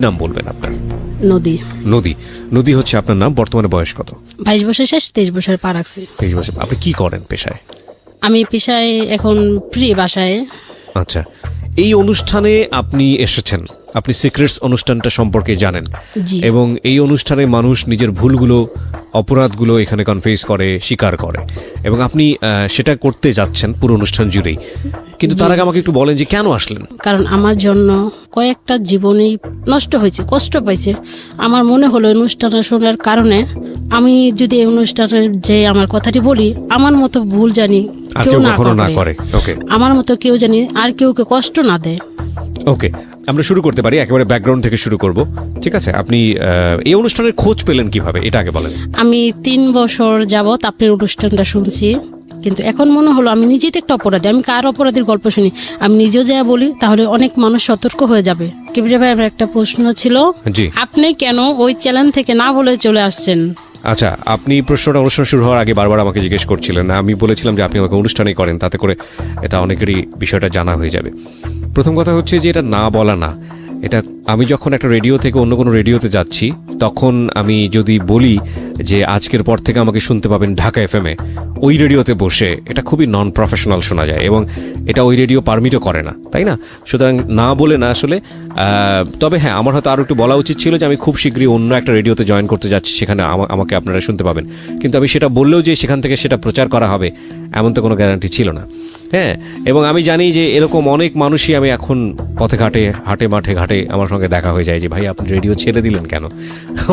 নাম বলবেন আপনার? নদী। নদী। নদী হচ্ছে আপনার নাম। বর্তমানে বয়স কত? 22 বছর শেষ, 23 বছর পা রাখছি। 23 বছর। আপনি কি করেন পেশায়? আমি পেশায় এখন ফ্রি বাসায়। আচ্ছা, এই অনুষ্ঠানে আপনি এসেছেন, আপনি সিক্রেটস অনুষ্ঠানটা সম্পর্কে জানেন, জি। এবং এই অনুষ্ঠানে মানুষ নিজের ভুলগুলো, অপরাধগুলো এখানে কনফেস করে, স্বীকার করে, এবং আপনি সেটা করতে যাচ্ছেন পুরো অনুষ্ঠান জুড়েই। কিন্তু তার আগে আমাকে একটু বলেন যে কেন আসলেন? কারণ আমার জন্য কয়েকটা জীবনই নষ্ট হয়েছে, কষ্ট পাইছে। আমার মনে হলো অনুষ্ঠানটা শোনার কারণে আমি যদি এই অনুষ্ঠানের যে আমার কথাটি বলি, আমার মতো ভুল জানি আর কেউ কেউ না কখনো না করে। ওকে, আমার মতো কেউ জানি আর কেউকে কষ্ট না দেয়। ওকে, আমরা শুরু করতে পারি, একেবারে ব্যাকগ্রাউন্ড থেকে শুরু করব। ঠিক আছে, আপনি এই অনুষ্ঠানের খোঁজ পেলেন কিভাবে, এটা আগে বলেন। আমি 3 বছর যাবত আপনার অনুষ্ঠানটা শুনছি, কিন্তু এখন মনে হলো আমি নিজেই তো একটা অপরাধী। আমি কার অপরাধীর গল্প শুনি, আমি নিজেও যা বলি তাহলে অনেক মানুষ সতর্ক হয়ে যাবে। কিবরিয়া ভাই, আমার একটা প্রশ্ন ছিল, জি। আপনি কেন ওই চ্যানেল থেকে না বলে চলে আসছেন? আচ্ছা, আপনি প্রশ্নটা অনুষ্ঠান শুরু হওয়ার আগে বারবার আমাকে জিজ্ঞেস করছিলেন। আমি বলেছিলাম যে আপনি আমাকে অনুষ্ঠানেই করেন, তাতে করে এটা অনেকেরই বিষয়টা জানা হয়ে যাবে। প্রথম কথা হচ্ছে যে এটা না বলা না, এটা আমি যখন একটা রেডিও থেকে অন্য কোনো রেডিওতে যাচ্ছি, তখন আমি যদি বলি যে আজকের পর থেকে আমাকে শুনতে পাবেন ঢাকা এফএমে, ওই রেডিওতে বসে, এটা খুবই নন প্রফেশনাল শোনা যায়, এবং এটা ওই রেডিও পারমিটও করে না, তাই না? সুতরাং না বলে না আসলে। তবে হ্যাঁ, আমার হয়তো আরও একটু বলা উচিত ছিল যে আমি খুব শীঘ্রই অন্য একটা রেডিওতে জয়েন করতে যাচ্ছি, সেখানে আমাকে আপনারা শুনতে পাবেন। কিন্তু আমি সেটা বললেও যে সেখান থেকে সেটা প্রচার করা হবে, এমন তো কোনো গ্যারান্টি ছিল না। হ্যাঁ, এবং আমি জানি যে এরকম অনেক মানুষই, আমি এখন পথে ঘাটে, হাটে মাঠে ঘাটে আমার সঙ্গে দেখা হয়ে যায় যে ভাই আপনি রেডিও ছেড়ে দিলেন কেন?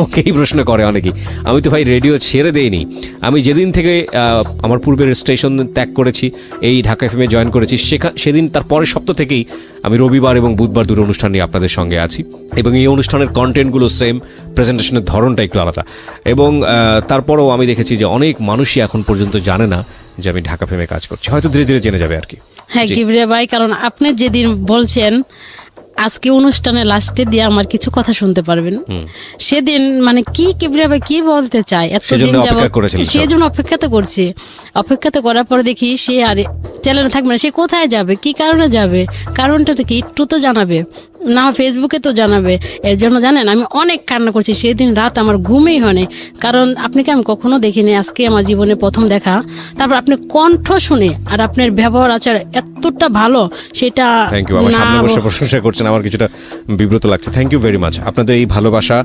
ওকেই প্রশ্ন করে অনেকেই। আমি তো ভাই রেডিও ছেড়ে দেইনি। আমি যেদিন থেকে আমার পূর্বের স্টেশন ত্যাগ করেছি, এই ঢাকা এফএমে জয়েন করেছি, সেদিন তার পরের সপ্তাহ থেকেই আমি রবিবার এবং বুধবার দুটো অনুষ্ঠান নিয়ে আপনাদের সঙ্গে আছি, এবং এই অনুষ্ঠানের কন্টেন্টগুলো সেম, প্রেজেন্টেশনের ধরনটা একটু আলাদা। এবং তারপরেও আমি দেখেছি যে অনেক মানুষই এখন পর্যন্ত জানে না যে আমি ঢাকা এফএমে কাজ করছি, হয়তো ধীরে ধীরে জেনে যাবে আর কি। হ্যাঁ কিবরিয়া ভাই, কারণ আপনি যেদিন বলছেন আজকে অনুষ্ঠানে লাস্টে দিয়ে আমার কিছু কথা শুনতে পারবেন, সেদিন মানে কি কিবরিয়া ভাই কি বলতে চায় এতদিন যাবত, সেজন্য অপেক্ষা তো করছি। অপেক্ষা তো করার পরে দেখি সে আর চ্যানেলে থাকবে না। সে কোথায় যাবে, কি কারণে যাবে, কারণটা কি একটু তো জানাবে, না ফেসবুকে তো জানাবে। এর জন্য জানেন আমি অনেক কান্না করছি সেদিন রাত, আমার ঘুমেই হয়নি। কারণ আপনাকে আমি কখনো দেখিনি, আজকে আমার জীবনে প্রথম দেখা। তারপর আপনি কণ্ঠ শুনে আর আপনার ব্যবহার আচার এতটা ভালো, সেটা থ্যাংক ইউ। আমার সামনে বসে প্রশংসা করছেন, আমার কিছুটা বিব্রত লাগছে। Thank you very much. আপনাদের এই ভালোবাসা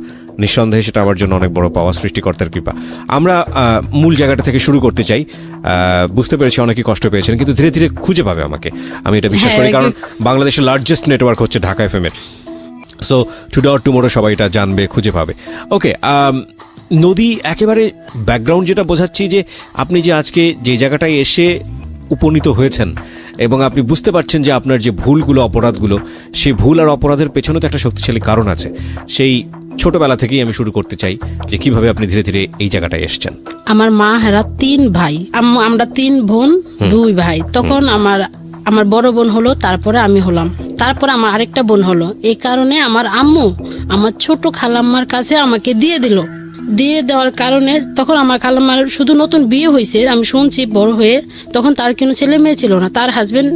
নিঃসন্দেহে সেটা আমার জন্য অনেক বড় পাওয়া, সৃষ্টিকর্তার কৃপা। আমরা মূল জায়গাটা থেকে শুরু করতে চাই। বুঝতে পেরেছি অনেকেই কষ্ট পেয়েছেন, কিন্তু ধীরে ধীরে খুঁজে পাবে আমাকে, আমি এটা বিশ্বাস করি। কারণ বাংলাদেশের লার্জেস্ট নেটওয়ার্ক হচ্ছে ঢাকা এফএম এর। সো টুডে অর টুমোরো সবাই এটা জানবে, খুঁজে পাবে। ওকে, নদী, একেবারে ব্যাকগ্রাউন্ড যেটা বোঝাচ্ছি যে আপনি যে আজকে যে জায়গাটায় এসে উপনীত হয়েছেন, এবং আপনি বুঝতে পারছেন যে আপনার যে ভুলগুলো, অপরাধগুলো, সেই ভুল আর অপরাধের পেছনে তো একটা শক্তিশালী কারণ আছে। সেই ছোটবেলা থেকেই আমি শুরু করতে চাই যে কিভাবে আপনি ধীরে ধীরে এই জায়গাটায় এসছেন। আমার মা হেরা 3 ভাই, আমরা 3 বোন 2 ভাই। তখন আমার বড় বোন হলো, তারপরে আমি হলাম, তারপরে আমার আরেকটা বোন হলো। এই কারণে আমার আম্মু আমার ছোট খালাম্মার কাছে আমাকে দিয়ে দিল। দিয়ে দেওয়ার কারণে তখন আমার খালাম্মার শুধু নতুন বিয়ে হয়েছে, আমি শুনছি বড় হয়ে, তখন তার কোনো ছেলে মেয়ে ছিল না, তার হাজবেন্ড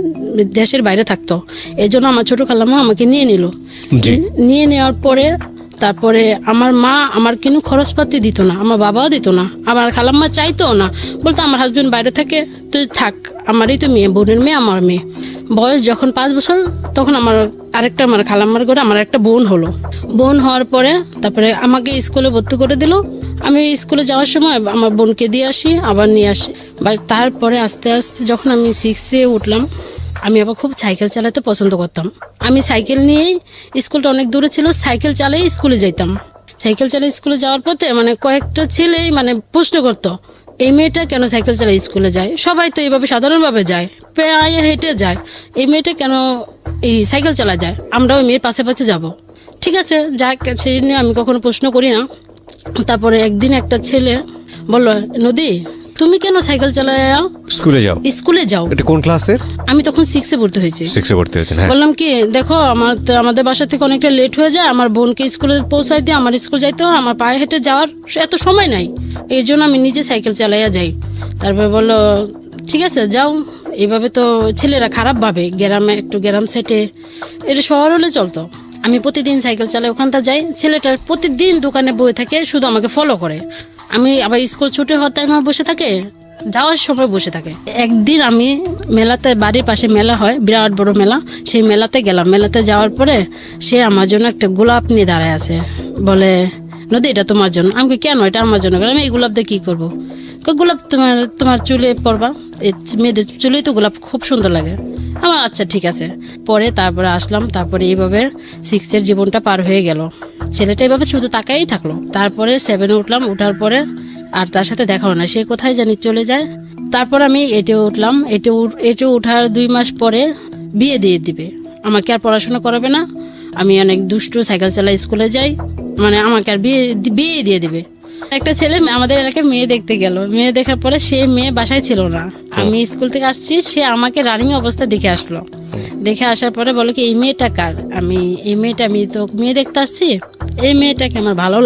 দেশের বাইরে থাকতো। এই জন্য আমার ছোট খালাম্মা আমাকে নিয়ে নিল। নিয়ে নেওয়ার পরে তারপরে আমার মা আমার কোনো খরচপাতি দিত না, আমার বাবাও দিত না, আমার খালাম্মা চাইতো না, বলতো আমার হাজবেন্ড বাইরে থাকে, তুই থাক, আমারই তো মেয়ে, বোনের মেয়ে, আমার মেয়ে। বয়স যখন 5 বছর, তখন আমার খালাম্মার ঘরে আমার একটা বোন হলো। বোন হওয়ার পরে তারপরে আমাকে স্কুলে ভর্তি করে দিল। আমি স্কুলে যাওয়ার সময় আমার বোনকে দিয়ে আসি, আবার নিয়ে আসি। তারপরে আস্তে আস্তে যখন আমি 6-এ উঠলাম, আমি আবার খুব সাইকেল চালাতে পছন্দ করতাম। আমি সাইকেল নিয়েই, স্কুলটা অনেক দূরে ছিল, সাইকেল চালিয়ে স্কুলে যেতাম। সাইকেল চালিয়ে স্কুলে যাওয়ার পথে মানে কয়েকটা ছেলেই মানে প্রশ্ন করতো, এই মেয়েটা কেন সাইকেল চালিয়ে স্কুলে যায়? সবাই তো এইভাবে সাধারণভাবে যায়, পায়ে হেঁটে যায়, এই মেয়েটা কেন এই সাইকেল চালা যায়? আমরা ওই মেয়ের পাশে পাশে যাব। ঠিক আছে, যাক, সেই নিয়ে আমি কখনো প্রশ্ন করি না। তারপরে একদিন একটা ছেলে বলল, নদী তুমি কেন সাইকেল চালায় স্কুলে যাও? এটা কোন ক্লাসের? আমি তখন 6-এ ভর্তি হয়েছি। 6-এ ভর্তি হয়েছেন? হ্যাঁ। বললাম কি, দেখো আমাদের বাসা থেকে অনেকটা লেট হয়ে যায়, আমার বোনকে স্কুলে পৌঁছাই দিয়ে আমার স্কুল যাইতে হয়, আমার পায়ে হেঁটে যাওয়ার এত সময় নাই, এর জন্য আমি নিজে সাইকেল চালাইয়া যাই। তারপরে বললো ঠিক আছে যাও। এইভাবে তো ছেলেরা খারাপ ভাবে, গ্রামে একটু গ্রাম সাইডে, এটা শহর হলে চলতো, আমি প্রতিদিন সাইকেল চালাই ওখানটা যাই, ছেলেটা প্রতিদিন দোকানে বসে থাকে, শুধু আমাকে ফলো করে। আমি আবার স্কুল ছুটি হওয়ার টাইমে বসে থাকে, যাওয়ার সময় বসে থাকে। একদিন আমি মেলাতে, বাড়ির পাশে মেলা হয়, বিরাট বড় মেলা, সেই মেলাতে গেলাম। মেলাতে যাওয়ার পরে সে আমার জন্য একটা গোলাপ নিয়ে দাঁড়ায় আছে, বলে নদী এটা তোমার জন্য। আমি বলি, কেন এটা আমার জন্য? আমি এই গোলাপ দিয়ে কি করবো? গোলাপ তোমার চুলে পরবা, মেয়েদের চুলেই তো গোলাপ খুব সুন্দর লাগে। আমার আচ্ছা ঠিক আছে। পরে তারপরে আসলাম, তারপরে এইভাবে 6 জীবনটা পার হয়ে গেল। ছেলেটা এইভাবে শুধু তাকাই থাকলো। তারপরে 7 উঠলাম, উঠার পরে আর তার সাথে দেখা হলো না, সে কোথায় জানি চলে যায়। তারপর আমি এটে উঠলাম, এটে উঠার 2 মাস পরে বিয়ে দিয়ে দিবে, আমাকে আর পড়াশোনা করাবে না, আমি অনেক দুষ্টু, সাইকেল চালাই, স্কুলে যাই, মানে আমাকে আর বিয়ে দিয়ে দিবে। একটা ছেলে আমাদের এলাকায় মেয়ে দেখতে গেল, মেয়ে দেখার পরে সে মেয়ে বাসায় ছিল না, আমি স্কুল থেকে আসছি, সে আমাকে রানিং অবস্থা দেখে আসলো। দেখে আসার পরে বলো কি এই মেয়েটা কার? আমি তো মেয়ে দেখতে আসছি, এই মেয়েটাকে আমার ভালো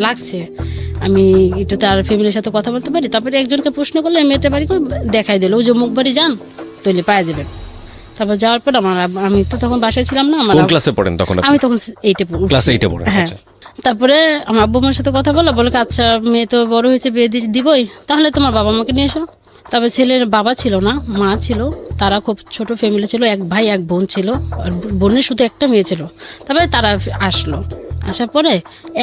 লাগছে, আমি একটু তার ফ্যামিলির সাথে কথা বলতে পারি। তারপরে একজনকে প্রশ্ন করলে মেয়েটা বাড়ি দেখাই দিল, ওই যে মুখ বাড়ি যান তৈলে পায়ে যাবেন। তারপর যাওয়ার পর আমি তো তখন বাসায় ছিলাম না, আমার ক্লাসে পড়েন তখন? আমি তখন 8 পড়ি। হ্যাঁ, তারপরে আমার আব্বু মার সাথে কথা বলে আচ্ছা মেয়ে তো বড় হয়েছে, বিয়ে দিবই, তাহলে তোমার বাবা মাকে নিয়ে এসো। তারপরে ছেলের বাবা ছিল না, মা ছিল, তারা খুব ছোট ফ্যামিলি ছিল, 1 ভাই 1 বোন ছিল, আর বোনের শুধু একটা মেয়ে ছিল। তারপরে তারা আসলো, আসার পরে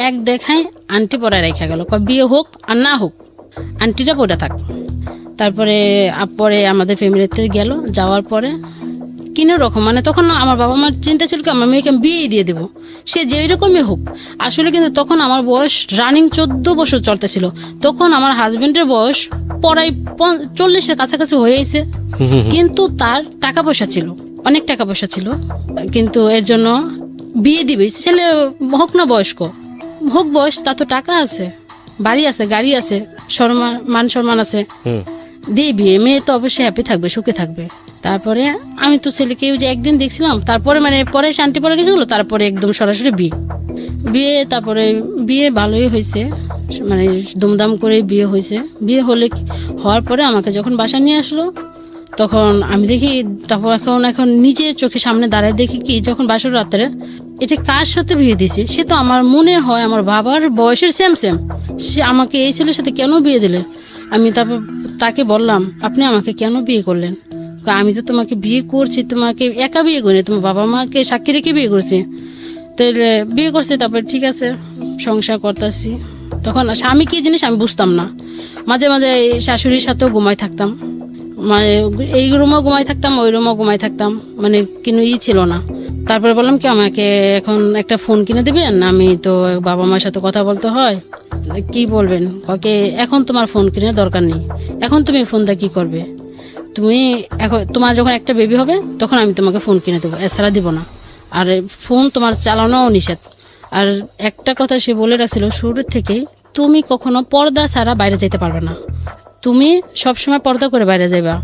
এক দেখায় আন্টি পড়ায় রেখা গেল, বিয়ে হোক আর না হোক আন্টিটা পড়ে থাক। তারপরে পরে আমাদের ফ্যামিলিতে গেল, যাওয়ার পরে কিনো রকম, মানে তখন আমার বাবা মার চিন্তা ছিল কি আমার মেয়েকে বিয়ে দিয়ে দেবো, সে যেই রকমই হোক। আসলে কিন্তু তখন আমার বয়স রানিং 14 বছর চলতেছিল, তখন আমার হাজবেন্ডের বয়স প্রায় 40-এর কাছাকাছি হয়েছে। কিন্তু তার টাকা পয়সা ছিল, অনেক টাকা পয়সা ছিল, কিন্তু এর জন্য বিয়ে দিবে, ছেলে হোক না বয়স্ক হোক, বয়স তা তো টাকা আছে, বাড়ি আছে, গাড়ি আছে, মান সম্মান আছে, দিয়ে বিয়ে, মেয়ে তো অবশ্যই হ্যাপি থাকবে, সুখে থাকবে। তারপরে আমি তো ছেলেকে যে একদিন দেখছিলাম, তারপরে মানে পরে শান্তি পরে রেখে গেলো, তারপরে একদম সরাসরি বিয়ে। তারপরে বিয়ে ভালোই হয়েছে, মানে দুমদাম করে বিয়ে হয়েছে। বিয়ে হওয়ার পরে আমাকে যখন বাসা নিয়ে আসলো, তখন আমি দেখি, তারপর এখন নিজে চোখের সামনে দাঁড়ায় দেখি কি, যখন বাসর রাত্রে এটা কার সাথে বিয়ে দিছে, সে তো আমার মনে হয় আমার বাবার বয়সের সেম, সে আমাকে এই ছেলের সাথে কেন বিয়ে দিলে? আমি তারপর তাকে বললাম, আপনি আমাকে কেন বিয়ে করলেন? আমি তো তোমাকে বিয়ে করছি, তোমাকে একা বিয়ে করিনি, তোমার বাবা মাকে সাক্ষী রেখে বিয়ে করছি, তাহলে বিয়ে করছি। তারপরে ঠিক আছে, সংসার করতেছি। তখন স্বামী কি জিনিস আমি বুঝতাম না, মাঝে মাঝে শাশুড়ির সাথেও ঘুমাই থাকতাম, মানে এই রুমও ঘুমাই থাকতাম, ওই রুমও ঘুমাই থাকতাম, মানে কোনো ছিল না। তারপরে বললাম কি আমাকে এখন একটা ফোন কিনে দেবেন, আমি তো বাবা মার সাথে কথা বলতে হয়। কি বলবেন? কাকে এখন তোমার ফোন কিনে দরকার নেই, এখন তুমি ফোনটা কি করবে? তুমি এখন তোমার যখন একটা বেবি হবে তখন আমি তোমাকে ফোন কিনে দেবো, এছাড়া দিব না। আর ফোন তোমার চালানোও নিষেধ। আর একটা কথা সে বলে রাখছিল শুরুর থেকেই, তুমি কখনো পর্দা ছাড়া বাইরে যেতে পারবে না, তুমি সবসময় পর্দা করে বাইরে যাইবা,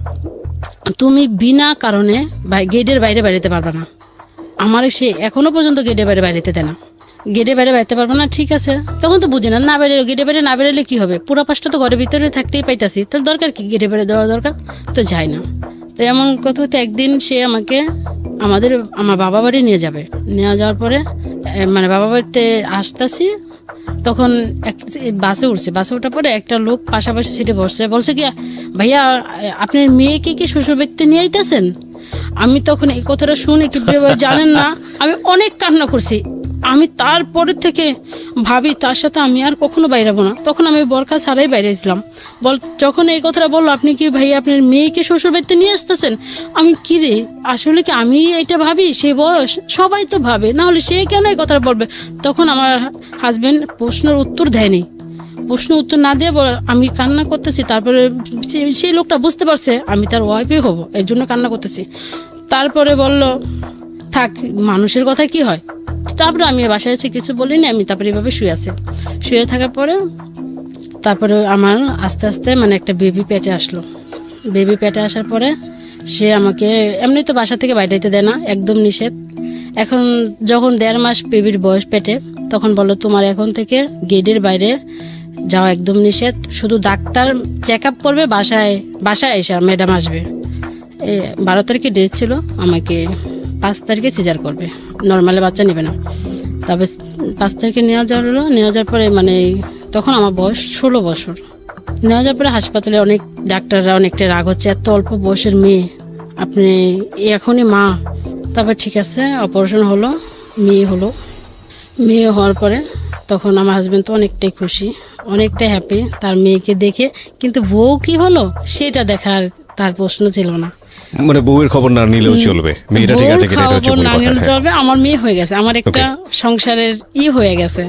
তুমি বিনা কারণে গেটের বাইরে বেরোতে পারবে না। আমার সে এখনো পর্যন্ত গেটের বাইরে বেরোতে দেয় না, গেটে বাইরে বেরোতে পারবো না। ঠিক আছে, তখন তো বুঝি না বেরো, গেটে বাইরে না বেরোলে কি হবে, পুরো পাশটা তো ঘরের ভিতরে থাকতেই পাইতাছি, তোর দরকার কি গেটে বাইরে দেওয়ার দরকার, তো যাই না। তো এমন কথা হতে একদিন সে আমাকে আমার বাবা বাড়ি নিয়ে যাওয়ার পরে মানে বাবা বাড়িতে আসতেছি, তখন বাসে ওঠার পরে একটা লোক পাশাপাশি সিটে বলছে কি, ভাইয়া আপনার মেয়েকে কি শ্বশুর বাড়িতে নিয়ে আইতেছেন? আমি তখন এই কথাটা শুনে কি জানেন না, আমি অনেক কান্না করছি। আমি তারপরে থেকে ভাবি তার সাথে আমি আর কখনো বাইরাবো না। তখন আমি বরখা ছাড়াই বাইরেছিলাম। যখন এই কথাটা বললো, আপনি কি ভাই আপনার মেয়েকে শ্বশুর বাড়িতে নিয়ে আসতেছেন, আমি কি রে, আসলে কি আমি এটা ভাবি? সে বয়স সবাই তো ভাবে, না হলে সে কেন এই কথাটা বলবে? তখন আমার হাজবেন্ড প্রশ্নের উত্তর দেয়নি, প্রশ্ন উত্তর না দিয়ে আমি কান্না করতেছি। তারপরে সেই লোকটা বুঝতে পারছে আমি তার ওয়াইফই হব, এর জন্য কান্না করতেছি। তারপরে বলল থাক, মানুষের কথা কি হয়। তারপরে আমি বাসায় এসে কিছু বলিনি, আমি তারপরে এভাবে শুয়ে থাকার পরে তারপরে আমার আস্তে আস্তে মানে একটা বেবি পেটে আসলো। বেবি পেটে আসার পরে সে আমাকে এমনি তো বাসা থেকে বাইরে দেয় না, একদম নিষেধ। এখন যখন 1.5 মাস বেবির বয়স পেটে, তখন বললো তোমার এখন থেকে গেটের বাইরে যাওয়া একদম নিষেধ, শুধু ডাক্তার চেক আপ করবে, বাসায় এসে ম্যাডাম আসবে। 12 তারিখে ডেট ছিল, আমাকে 5 তারিখে সিজার করবে। নর্মালি বাচ্চা নেবে না। তবে 5 তারিখে নেওয়া যাওয়ার পরে মানে তখন আমার বয়স 16 বছর। নেওয়া যাওয়ার পরে হাসপাতালে অনেক ডাক্তাররা অনেকটা রাগ হচ্ছে, এত অল্প বয়সের মেয়ে, আপনি এখনই মা। তারপর ঠিক আছে, অপারেশন হলো, মেয়ে হওয়ার পরে তখন আমার হাজবেন্ড তো অনেকটাই খুশি, অনেকটাই হ্যাপি তার মেয়েকে দেখে, কিন্তু বউ কি হলো সেটা দেখার তার প্রশ্ন ছিল না। মানে বউয়ের খবর না নিলেও চলবে, মেয়েটা ঠিক আছে কিনা এটা হচ্ছে খবর মূল না কথা। নিলেও হ্যাঁ। চলবে, আমার মেয়ে হয়ে গেছে, আমার একটা সংসারের হয়ে গেছে।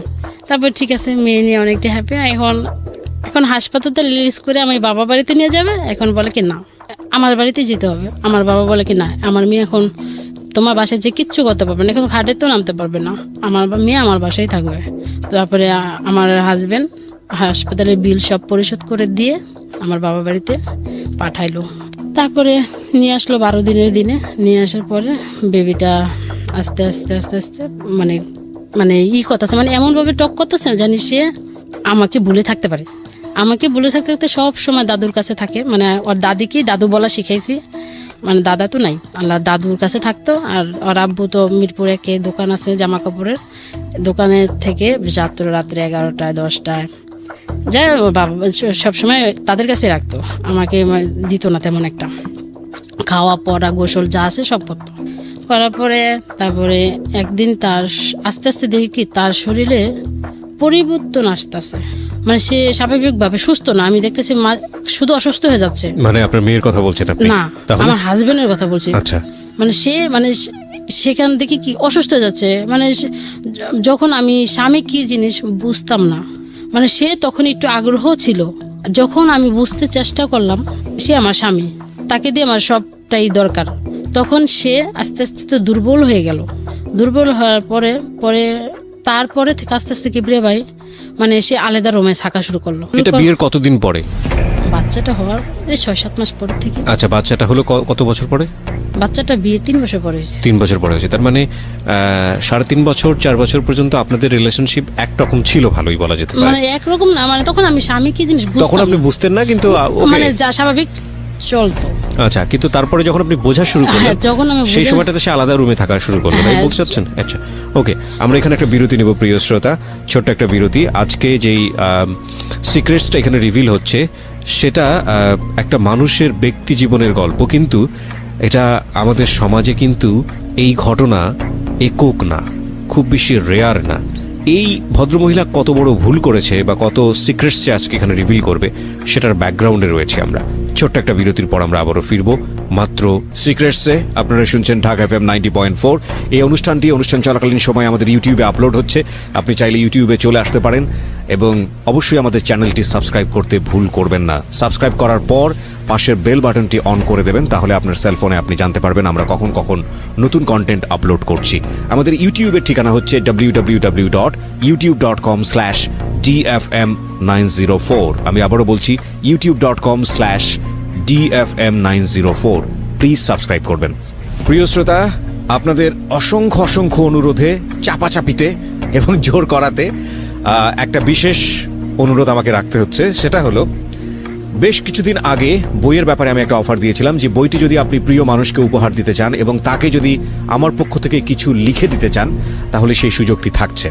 তারপর ঠিক আছে, মেয়ে নিয়ে অনেকটা হ্যাপি। এখন হাসপাতালে রিলিজ করে আমি বাবা বাড়িতে নিয়ে যাবে, এখন বলে কি না আমার বাড়িতে যেতে হবে। আমার বাবা বলে কি না, আমার মেয়ে এখন তোমার বাসায় যে কিচ্ছু করতে পারবে না, এখন খাটে তো নামতে পারবে না, আমার মেয়ে আমার বাসায় থাকবে। তারপরে আমার হাজবেন্ড হাসপাতালের বিল সব পরিশোধ করে দিয়ে আমার বাবা বাড়িতে পাঠাইলো। তারপরে নিয়ে আসলো 12 দিনের দিনে। নিয়ে আসার পরে বেবিটা আস্তে আস্তে আস্তে আস্তে মানে মানে করতেছে, মানে এমনভাবে টক করতেছে জানি সে আমাকে ভুলে থাকতে পারে। আমাকে ভুলে থাকতে থাকতে সব সময় দাদুর কাছে থাকে, মানে ওর দাদিকেই দাদু বলা শিখাইছি, মানে দাদা তো নাই, আল্লাহ দাদুর কাছে থাকতো। আর ওর আব্বু তো মিরপুরে কে দোকান আছে জামা কাপড়ের, দোকানের থেকে রাত্রে 11টায় 10টায় যাই বাবা সবসময় তাদের কাছে রাখতো, আমাকে দিত না তেমন একটা। খাওয়া পড়া গোসল যা আছে সব করতো। করার পরে তারপরে একদিন তার আস্তে আস্তে দেখি কি তার শরীরে পরিবর্তন আসতেছে, মানে সে স্বাভাবিকভাবে সুস্থ না, আমি দেখতেছি শুধু অসুস্থ হয়ে যাচ্ছে। মানে আপনার মেয়ের কথা বলছেন আপনি? না, আমার হাজবেন্ডের কথা বলছি। আচ্ছা। মানে সে সেখান থেকে কি অসুস্থ হয়ে যাচ্ছে, মানে যখন আমি স্বামী কি জিনিস বুঝতাম না, মানে সে তখন একটু আগ্রহ ছিল। যখন আমি বুঝতে চেষ্টা করলাম সে আমার স্বামী, তাকে দিয়ে আমার সবটাই দরকার, তখন সে আস্তে আস্তে তো দুর্বল হয়ে গেল। দুর্বল হওয়ার তারপরে থেকে আস্তে আস্তে কিবরে ভাই মানে সে আলাদা রুমে থাকা শুরু করলো। এটা বিয়ের কতদিন পরে? বাচ্চাটা হওয়ার 6-7 মাস পর থেকে। আচ্ছা, বাচ্চাটা হলো কত বছর পরে? বাচ্চাটা বিয়ে 3 বছর পরে হয়েছে। 3 বছর পরে হয়েছে, তার মানে 3.5 বছর 4 বছর পর্যন্ত আপনাদের রিলেশনশিপ একরকম ছিল, ভালোই বলা যেতে পারে। মানে একরকম না, মানে তখন আমি স্বামী কি জিনিস তখন আপনি বুঝতেন না, কিন্তু মানে যা স্বাভাবিক চলতো। আচ্ছা, কিন্তু তারপরে যখন আপনি বোঝা শুরু করলেন, যখন আমি সেই সময়টাতে সে আলাদা রুমে থাকা শুরু করলো, তাই বলতে চাচ্ছেন? আচ্ছা, ওকে, আমরা এখানে একটা বিরতি নেব প্রিয় শ্রোতা, ছোট্ট একটা বিরতি। আজকে যেই সিক্রেটসটা এখানে রিভিল হচ্ছে সেটা একটা মানুষের ব্যক্তি জীবনের গল্প, কিন্তু এটা আমাদের সমাজে কিন্তু এই ঘটনা একক না, খুব বেশি রেয়ার না। এই ভদ্রমহিলা কত বড় ভুল করেছে বা কত সিক্রেটস আজকে এখানে রিভিল করবে সেটার ব্যাকগ্রাউন্ডে রয়েছে আমরা। ছোট্ট একটা বিরতির পর আমরা আবারও ফিরবো মাত্র সিক্রেটসে। আপনারা শুনছেন ঢাকা FM 90.4। এই অনুষ্ঠান চলাকালীন সময় আমাদের ইউটিউবে আপলোড হচ্ছে, আপনি চাইলে ইউটিউবে চলে আসতে পারেন এবং অবশ্যই আমাদের চ্যানেলটি সাবস্ক্রাইব করতে ভুল করবেন না। সাবস্ক্রাইব করার পর পাশের বেল বাটনটি অন করে দেবেন, তাহলে আপনার সেলফোনে আপনি জানতে পারবেন আমরা কখন কখন নতুন কন্টেন্ট আপলোড করছি। আমাদের ইউটিউবের ঠিকানা হচ্ছে www.youtube.com/DFM904। আমি আবারও বলছি youtube.com/DFM904। প্লিজ সাবস্ক্রাইব করবেন। প্রিয় শ্রোতা, আপনাদের অসংখ্য অনুরোধে, চাপাচাপিতে এবং জোর করাতে একটা বিশেষ অনুরোধ আমাকে রাখতে হচ্ছে। সেটা হলো, বেশ কিছুদিন আগে বইয়ের ব্যাপারে আমি একটা অফার দিয়েছিলাম যে বইটি যদি আপনি প্রিয় মানুষকে উপহার দিতে চান এবং তাকে যদি আমার পক্ষ থেকে কিছু লিখে দিতে চান, তাহলে সেই সুযোগটি থাকছে।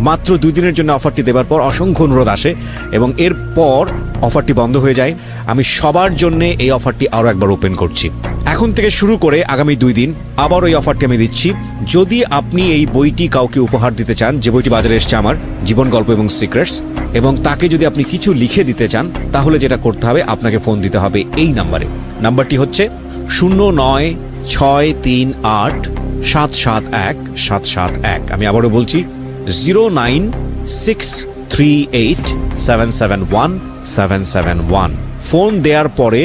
মাত্র 2 দিনের জন্য অফারটি দেবার পর অসংখ্য অনুরোধ আসে এবং এরপর অফারটি বন্ধ হয়ে যায়। আমি সবার জন্য এই অফারটি আরও একবার ওপেন করছি। এখন থেকে শুরু করে আগামী 2 দিন আবার ওই অফারটি আমি দিচ্ছি। যদি আপনি এই বইটি কাউকে উপহার দিতে চান, যে বইটি বাজারে এসছে আমার জীবন গল্প এবং সিক্রেটস, এবং তাকে যদি আপনি কিছু লিখে দিতে চান, তাহলে যেটা করতে হবে, আপনাকে ফোন দিতে হবে এই নাম্বারে। নাম্বারটি হচ্ছে 0963871771। আমি আবারও বলছি 09638771771। ফোন দেওয়ার পরে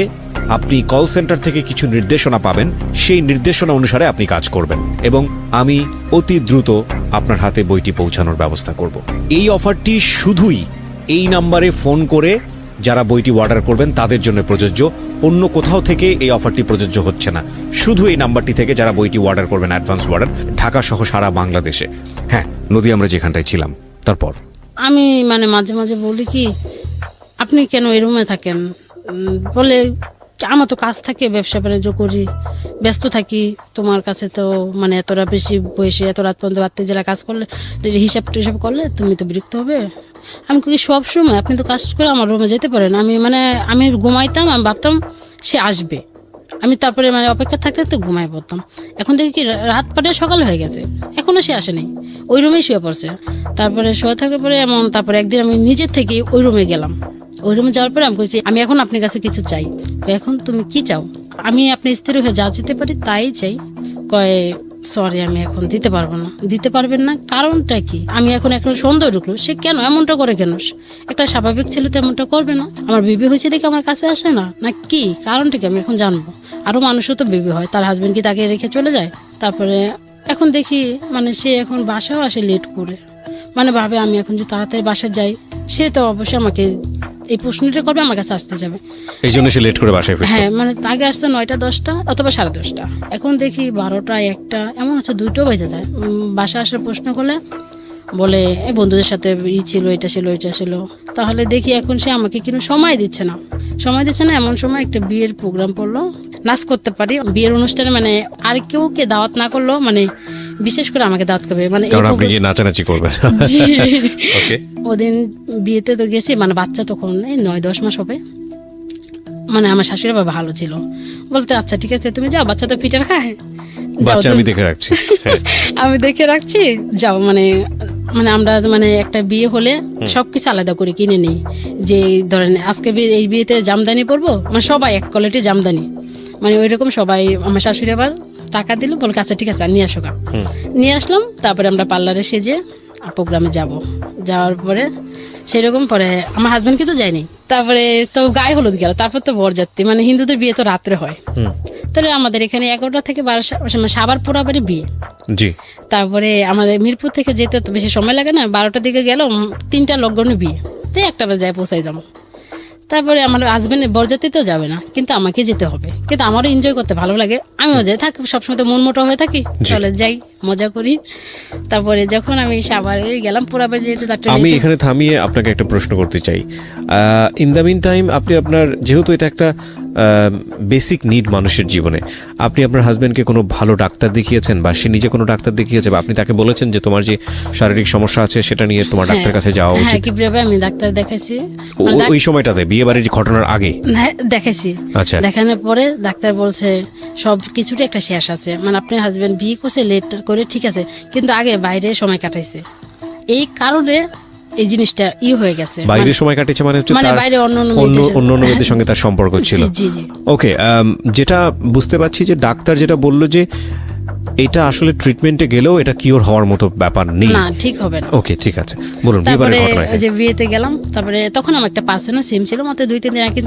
আপনি কল সেন্টার থেকে কিছু নির্দেশনা পাবেন, সেই নির্দেশনা অনুসারে আপনি কাজ করবেন এবং আমি অতি দ্রুত আপনার হাতে বইটি পৌঁছানোর ব্যবস্থা করব। এই অফারটি শুধুই এই নাম্বারে ফোন করে যারা বইটি অর্ডার করবেন তাদের জন্য প্রযোজ্য, অন্য কোথাও থেকে এই অফারটি প্রযোজ্য হচ্ছে না। শুধু এই নাম্বারটি থেকে যারা বইটি অর্ডার করবেন, অ্যাডভান্স অর্ডার, ঢাকা সহ সারা বাংলাদেশে। হ্যাঁ, নদী, আমরা যেখানটায় ছিলাম তারপর আমি মানে মাঝে মাঝে বলি কি আপনি কেন এই রুমে থাকেন, বলে আমার তো কাজ থাকে, ব্যবসা বাণিজ্য করি, ব্যস্ত থাকি, তোমার কাছে তো মানে এতটা বেশি বয়সে এত রাত পর্যন্ত রাত্রে জেলা কাজ করলে হিসাব টিসাব করলে তুমি তো বিরক্ত হবে। আমি কি সব সময় আপনি তো কাজ করে আমার রুমে যেতে পারেন, আমি ঘুমাইতাম, আমি ভাবতাম সে আসবে, আমি তারপরে মানে অপেক্ষা থাকতে তো ঘুমাই পড়তাম। এখন দেখি কি রাত পাটে সকাল হয়ে গেছে, এখনো সে আসেনি, ওই রুমেই শুয়ে পড়ছে। তারপরে শুয়ে থাকার পরে তারপরে একদিন আমি নিজের থেকে ওই রুমে গেলাম। ওই রুমে যাওয়ার পরে আমি বলছি আমি এখন আপনার কাছে কিছু চাই। এখন তুমি কি চাও? আমি আপনি স্থির হয়ে যা যেতে পারি তাই চাই। কয় সরি আমি এখন দিতে পারবো না। দিতে পারবেন না কারণটা কি? আমি এখন সন্দেহ ঢুকলো, সে কেন এমনটা করে, কেন একটা স্বাভাবিক ছেলে তো এমনটা করবে না। আমার বেবি হয়েছে দেখে আমার কাছে আসে না, না কি কারণটা কি আমি এখন জানবো। আরো মানুষও তো বেবি হয়, তার হাজবেন্ড কি তাকে রেখে চলে যায়? তারপরে এখন দেখি মানে সে এখন বাসাও আসে লেট করে, মানে ভাবে আমি এখন যদি তাড়াতাড়ি বাসা যাই সে তো অবশ্যই আমাকে এই প্রশ্নটা করবে, আমার কাছে আসতে যাবে, এই জন্য সে লেট করে বাসায় ফিরত। হ্যাঁ মানে আগে আসতে 9টা 10টা অথবা 10:30। এখন দেখি 12টা 1টা এমন হচ্ছে 2টো বেজে যায়। বাসা আসার প্রশ্ন করলে বলে এই বন্ধুদের সাথে ছিল, এটা ছিল ওইটা ছিল। তাহলে দেখি এখন সে আমাকে কিন্তু সময় দিচ্ছে না। এমন সময় একটা বিয়ের প্রোগ্রাম পড়লো, নাচ করতে পারি বিয়ের অনুষ্ঠানে, মানে আর কেউকে দাওয়াত না করলো, মানে বিশেষ করে আমাকে দাওয়াত করবে, মানে কারণ আপনি কি নাচানাচি করবেন। ওকে, ওদিন বিয়েতে তো গেছি, মানে বাচ্চা তখন এই 9-10 মাস হবে। মানে আমার শাশুড়ি বাবা ভালো ছিল, বলতে আচ্ছা ঠিক আছে তুমি যাও, বাচ্চা তো পিঠে খায়, বাচ্চা আমি দেখে রাখছি। আমি দেখে রাখছি, যাও। মানে আমরা মানে একটা বিয়ে হলে সবকিছু আলাদা করে কিনে নিই, যে ধরেন আজকে এই বিয়েতে জামদানি পরবো, মানে সবাই এক কোয়ালিটি জামদানি, মানে ওই রকম সবাই। আমার শাশুড়ি আবার টাকা দিল, বল আচ্ছা ঠিক আছে নিয়ে আসো। নিয়ে আসলাম, তারপরে আমরা পার্লারে সেজে প্রোগ্রামে যাওয়ার পরে সেরকম পরে আমার হাজবেন্ড কিন্তু যায়নি। তারপরে তো গায়ে হলুদ গেল, তারপর তো বরযাত্রী, মানে হিন্দুদের বিয়ে তো রাত্রে হয়, তাহলে আমাদের এখানে 11টা থেকে 12 সাবার পোড়াবাড়ি বিয়ে। জি, তারপরে আমাদের মিরপুর থেকে যেতে তো বেশি সময় লাগে না, 12টার দিকে গেল, 3টা লগ্নে বিয়ে, তো 1টা বাজে পৌঁছাই যাবো। তারপরে আমার হাজবেন্ড বরযাত্রীতেও যাবে না, কিন্তু আমাকে যেতে হবে, কিন্তু আমারও এনজয় করতে ভালো লাগে, আমিও যাই, থাকি সবসময় তো মন মোটা হয়ে থাকি, চলে যাই মজা করি। তারপরে যখন আমি সাভারে গেলাম পোড়াবাড়ি যেতে, আমি এখানে থামিয়ে আপনাকে একটা প্রশ্ন করতে চাই। ইন দ্য মিন টাইম আপনি আপনার, যেহেতু এটা একটা বেসিক নিড মানুষের জীবনে, আপনি আপনার হাজবেন্ডকে কোনো ভালো ডাক্তার দেখিয়েছেন, বা সে নিজে কোনো ডাক্তার দেখিয়েছে, বা আপনি তাকে বলেছেন যে তোমার যে শারীরিক সমস্যা আছে সেটা নিয়ে তোমার ডাক্তার কাছে যাওয়া উচিত? হ্যাঁ, কিভাবে আমি ডাক্তার দেখাইছি ওই সময়টাতে বিয়ে বাড়ির ঘটনার আগে দেখাইছি। আচ্ছা, দেখানোর পরে ডাক্তার বলছে সব কিছুরই একটা শেষ আছে, মানে আপনার হাজবেন্ড বিয়ে করছে লেট করে ঠিক আছে, কিন্তু আগে বাইরে সময় কাটাইছে, এই কারণে এই জিনিসটা হয়ে গেছে। বাইরে সময় কাটিয়েছে মানে হচ্ছে মানে বাইরে অন্য মেয়েদের সঙ্গে তার সম্পর্ক ছিল। জি জি। ওকে, যেটা বুঝতে পারছি যে ডাক্তার যেটা বললো যে এটা আসলে ট্রিটমেন্টে গেলেও এটা কিওর হওয়ার মতো ব্যাপার নেই, না ঠিক হবে না। ওকে ঠিক আছে, বলুন তারপরে যে বিয়েতে গেলাম, তারপরে তখন আমার একটা পার্সোনাল সিম ছিল, মাত্র 2-3 দিন আগে।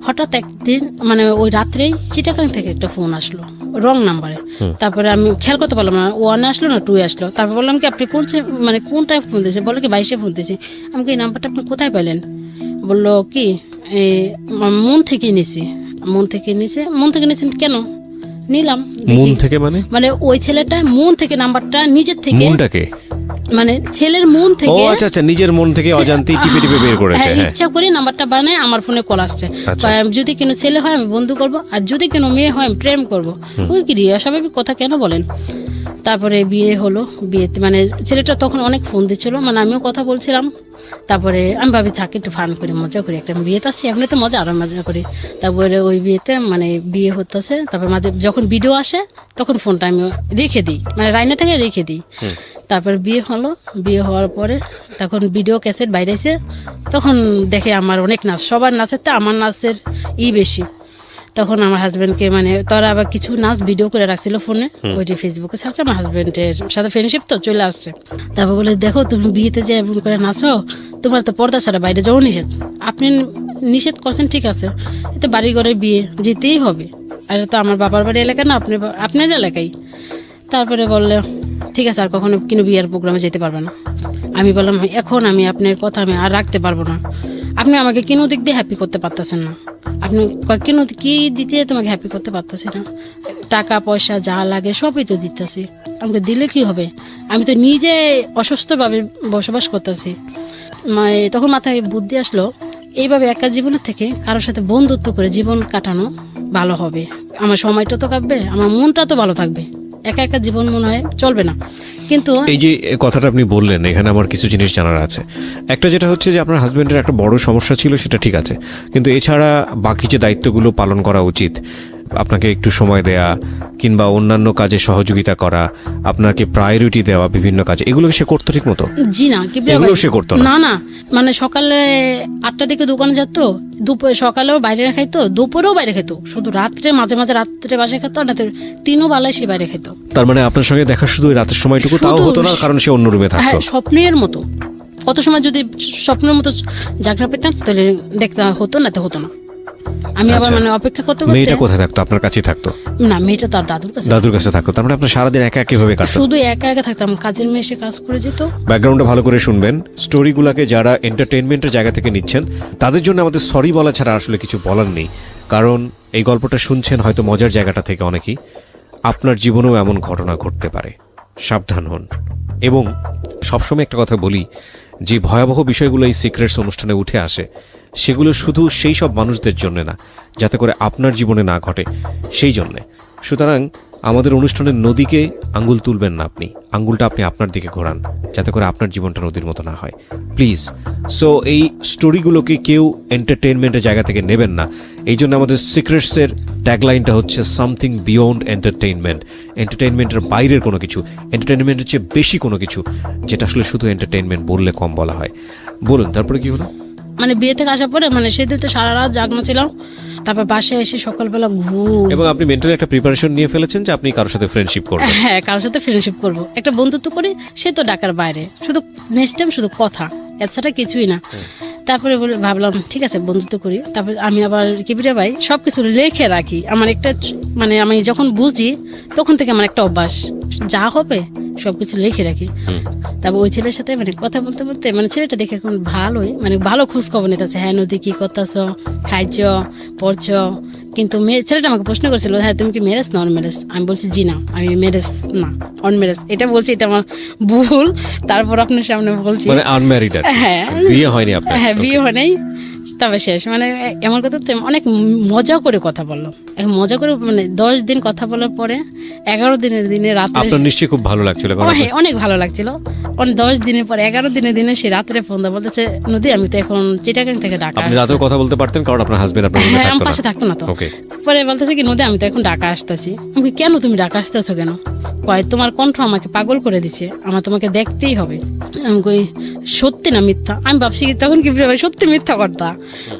হঠাৎ একদিন মানে ওই রাত্রেই চিটাগাং থেকে একটা ফোন আসলো রং নাম্বারে। তারপরে আমি খেয়াল করতে পারলাম না, 1 আসলো না 2 আসলো। তারপর বললাম কি আপনি কোনটায় ফোন দিয়েছে? বললো কি 22-এ ফোন দিয়েছে। আমি কি এই নাম্বারটা আপনি কোথায় পেলেন? বললো কি মন থেকে নিয়েছি। মন থেকে নিয়েছেন কেন? নিলাম মন থেকে, মানে ওই ছেলেটা মন থেকে নাম্বারটা নিজের থেকে, মনটাকে মানে ছেলের মন থেকে, ও আচ্ছা আচ্ছা, নিজের মন থেকে অজান্তেই টিপে বের করেছে। হ্যাঁ, ইচ্ছা করে নাম্বারটা বানায় আমার ফোনে কল আসছে। যদি কোনো ছেলে হয় আমি বন্ধু করব, আর যদি কোনো মেয়ে হয় আমি প্রেম করব। ওই কি রিয়া স্বাভাবিক কথা কেন বলেন? তারপরে বিয়ে হলো। বিয়েতে মানে ছেলেটা তখন অনেক ফোন দিচ্ছিল, মানে আমিও কথা বলছিলাম। তারপরে আমি ভাবি থাকি একটু ফান করি, মজা করি, একটা বিয়েতে আসছি এমনি তো মজা, আরো মজা করি। তারপরে ওই বিয়েতে মানে বিয়ে হতেছে, তারপর মাঝে যখন ভিডিও আসে তখন ফোনটা আমি রেখে দিই, মানে রাইনা থেকে রেখে দিই। তারপর বিয়ে হলো। বিয়ে হওয়ার পরে তখন ভিডিও ক্যাসেট বাইরেছে, তখন দেখে আমার অনেক নাচ, সবার নাচের তো আমার নাচের বেশি। তখন আমার হাজবেন্ডকে মানে তারা আবার কিছু নাচ ভিডিও করে রাখছিল ফোনে, ওইটি ফেসবুকে ছাড়ছে। আমার হাজবেন্ডের সাথে ফ্রেন্ডশিপ তো চলে আসছে। তারপর বলে দেখো তুমি বিয়েতে যে এমন করে নাচো, তোমার তো পর্দা ছাড়া বাইরে যাওয়া নিষেধ। আপনি নিষেধ করছেন ঠিক আছে, এতে বাড়ি ঘরে বিয়ে যেতেই হবে, আর তো আমার বাবার বাড়ি এলাকা না, আপনার এলাকায়। তারপরে বললে ঠিক আছে আর কখনো কিন্তু বিয়ের প্রোগ্রামে যেতে পারবে না। আমি বললাম এখন আমি আপনার কথা আমি আর রাখতে পারবো না, আপনি আমাকে কোনো দিক দিয়ে হ্যাপি করতে পারতেছেন না, আপনি কোনো কি দিতে তোমাকে হ্যাপি করতে পারতেছি না, টাকা পয়সা যা লাগে সবই তো দিতেছি, আমাকে দিলে কি হবে, আমি তো নিজে অসুস্থভাবে বসবাস করতেছি। তখন মাথায় বুদ্ধি আসলো, এইভাবে একা জীবনের থেকে কারোর সাথে বন্ধুত্ব করে জীবন কাটানো ভালো হবে। আমার সময়টা তো কাটবে, আমার মনটা তো ভালো থাকবে। একা একা জীবন মনে হয় চলবে না। কিন্তু এই যে কথাটা আপনি বললেন, এখানে আমার কিছু জিনিস জানার আছে। একটা যেটা হচ্ছে যে আপনার হাজবেন্ডের একটা বড় সমস্যা ছিল, সেটা ঠিক আছে, কিন্তু এছাড়া বাকি যে দায়িত্বগুলো পালন করা উচিত, আপনাকে একটু সময় দেয়া কিংবা অন্যান্য কাজে সহযোগিতা করা, আপনাকে প্রায়োরিটি দেওয়া বিভিন্ন কাজে, এগুলো সে করতো ঠিক মতো? জি না, কি এগুলো সে করতো না? না না, মানে সকালে 8টার দিকে দোকানে যেত, সকালেও বাইরে খাইতো, দুপুরেও বাইরে খেতো, শুধু রাত্রে মাঝে মাঝে রাত্রে বাসায় খেতো, না 3 বেলায় সে বাইরে খেতো। তার মানে আপনার সঙ্গে দেখা শুধু ওই রাতের সময়টুকু, তাও হতো না কারণ সে অন্য রুমে থাকতো? হ্যাঁ, স্বপ্নের মতো। কত সময় যদি স্বপ্নের মতো জাগনা পেতাম তাহলে দেখতে হতো, না তো হতো না। আমি আবার মানে অপেক্ষা করতে করতে। মেয়েটা কোথায় থাকতো? আপনার কাছেই থাকতো? না, মেয়েটা তার দাদুর কাছে। দাদুর কাছে থাকতো। তার মানে আপনার সারাদিন একা কিভাবে কাটতো? শুধু একা একা থাকতাম, কাজের মেয়ে এসে কাজ করে যেত। ব্যাকগ্রাউন্ডে ভালো করে শুনবেন। স্টোরিগুলোকে যারা এন্টারটেইনমেন্টের জায়গা থেকে নিচ্ছেন, তাদের জন্য আমাদের সরি বলা ছাড়া আসলে কিছু বলার নেই। কারণ এই গল্পটা শুনছেন হয়তো মজার জায়গাটা থেকে অনেকেই, আপনার জীবনেও এমন ঘটনা ঘটতে পারে, সাবধান হন। এবং সবসময় একটা কথা বলি, যে ভয়াবহ বিষয়গুলো এই সিক্রেটস অনুষ্ঠানে উঠে আসে, সেগুলো শুধু সেই সব মানুষদের জন্য না, যাতে করে আপনার জীবনে না ঘটে সেই জন্যে। সুতরাং আমাদের অনুষ্ঠানের নদীকে আঙ্গুল তুলবেন না, আপনি আঙ্গুলটা আপনি আপনার দিকে ঘোরান, যাতে করে আপনার জীবনটা নদীর মতো না হয়, প্লিজ। সো এই স্টোরিগুলোকে কেউ এন্টারটেইনমেন্টের জায়গা থেকে নেবেন না। এই জন্য আমাদের সিক্রেটসের ট্যাগলাইনটা হচ্ছে সামথিং বিয়ন্ড এন্টারটেইনমেন্ট। এন্টারটেইনমেন্টের বাইরের কোনো কিছু, এন্টারটেইনমেন্টের চেয়ে বেশি কোনো কিছু, যেটা আসলে শুধু এন্টারটেইনমেন্ট বললে কম বলা হয়। বলুন, তারপরে কি হলো? মানে বিয়ে থেকে আসার পরে মানে সেদিন তো সারা রাত জাগনা ছিলাম, তারপর বাসায় এসে সকালবেলা ঘুম। এবং আপনি মেন্টালি একটা প্রিপারেশন নিয়ে ফেলেছেন যে আপনি কারোর সাথে ফ্রেন্ডশিপ করবেন। হ্যাঁ, কারোর সাথে ফ্রেন্ডশিপ করবো, একটা বন্ধুত্ব করি, সে তো ঢাকার বাইরে, শুধু নেক্সট টাইম শুধু কথা, এছাড়া কিছুই না। তারপরে ভাবলাম ঠিক আছে বন্ধুত্ব করি। তারপর আমি আবার কিবিরা ভাই সবকিছু লিখে রাখি। আমার একটা মানে আমি যখন বুঝি তখন থেকে আমার একটা অভ্যাস, যা হবে সবকিছু লিখে রাখি। তারপর ওই ছেলের সাথে মানে কথা বলতে বলতে মানে ছেলেটা দেখে এখন ভালোই, মানে ভালো খোঁজ খবর নিতেছে। হ্যাঁ নদী, কি করতেছ, খাইছ, পড়ছ। কিন্তু ছেলেটা আমাকে প্রশ্ন করেছিল, হ্যাঁ তুমি কি ম্যারেজ না অন ম্যারেজ? আমি বলছি জি না, আমি ম্যারেজ না, অন ম্যারেজ। এটা বলছি, এটা আমার ভুল। তারপর আপনার সামনে বলছি মানে আনম্যারিড। হ্যাঁ, বিয়ে হয়নি আপনার? হ্যাঁ, বিয়ে হয় নাই, তবে শেষ। মানে এমন কথা তো অনেক মজা করে কথা বললাম, এখন মজা করে মানে 10 দিন কথা বলার পরে 11 দিনের দিনে রাত্রে আপনার নিশ্চয়ই খুব ভালো লাগছিল? হ্যাঁ, অনেক ভালো লাগছিল। 10 দিনের পর 11 দিনে সে রাত্রে ফোন দেয়, বলতেছে নদী আমি তো এখন চিটাগাং থেকে ঢাকা। আপনি রাতেও কথা বলতে পারতেন কারণ আপনার হাজবেন্ড আপনার রুমে হ্যাঁ, আমার থাকতো পাশে না? থাকতো না তো। ওকে। পরে বলতেছে কি নদী আমি তো এখন ঢাকা আসতেছি। আমি কেন তুমি ঢাকা আসতেছো কেন? কয় তোমার কণ্ঠ আমাকে পাগল করে দিছে, আমার তোমাকে দেখতেই হবে। আমি কই সত্যি না মিথ্যা? আমি ভাবছি তখন কি সত্যি মিথ্যা কথা।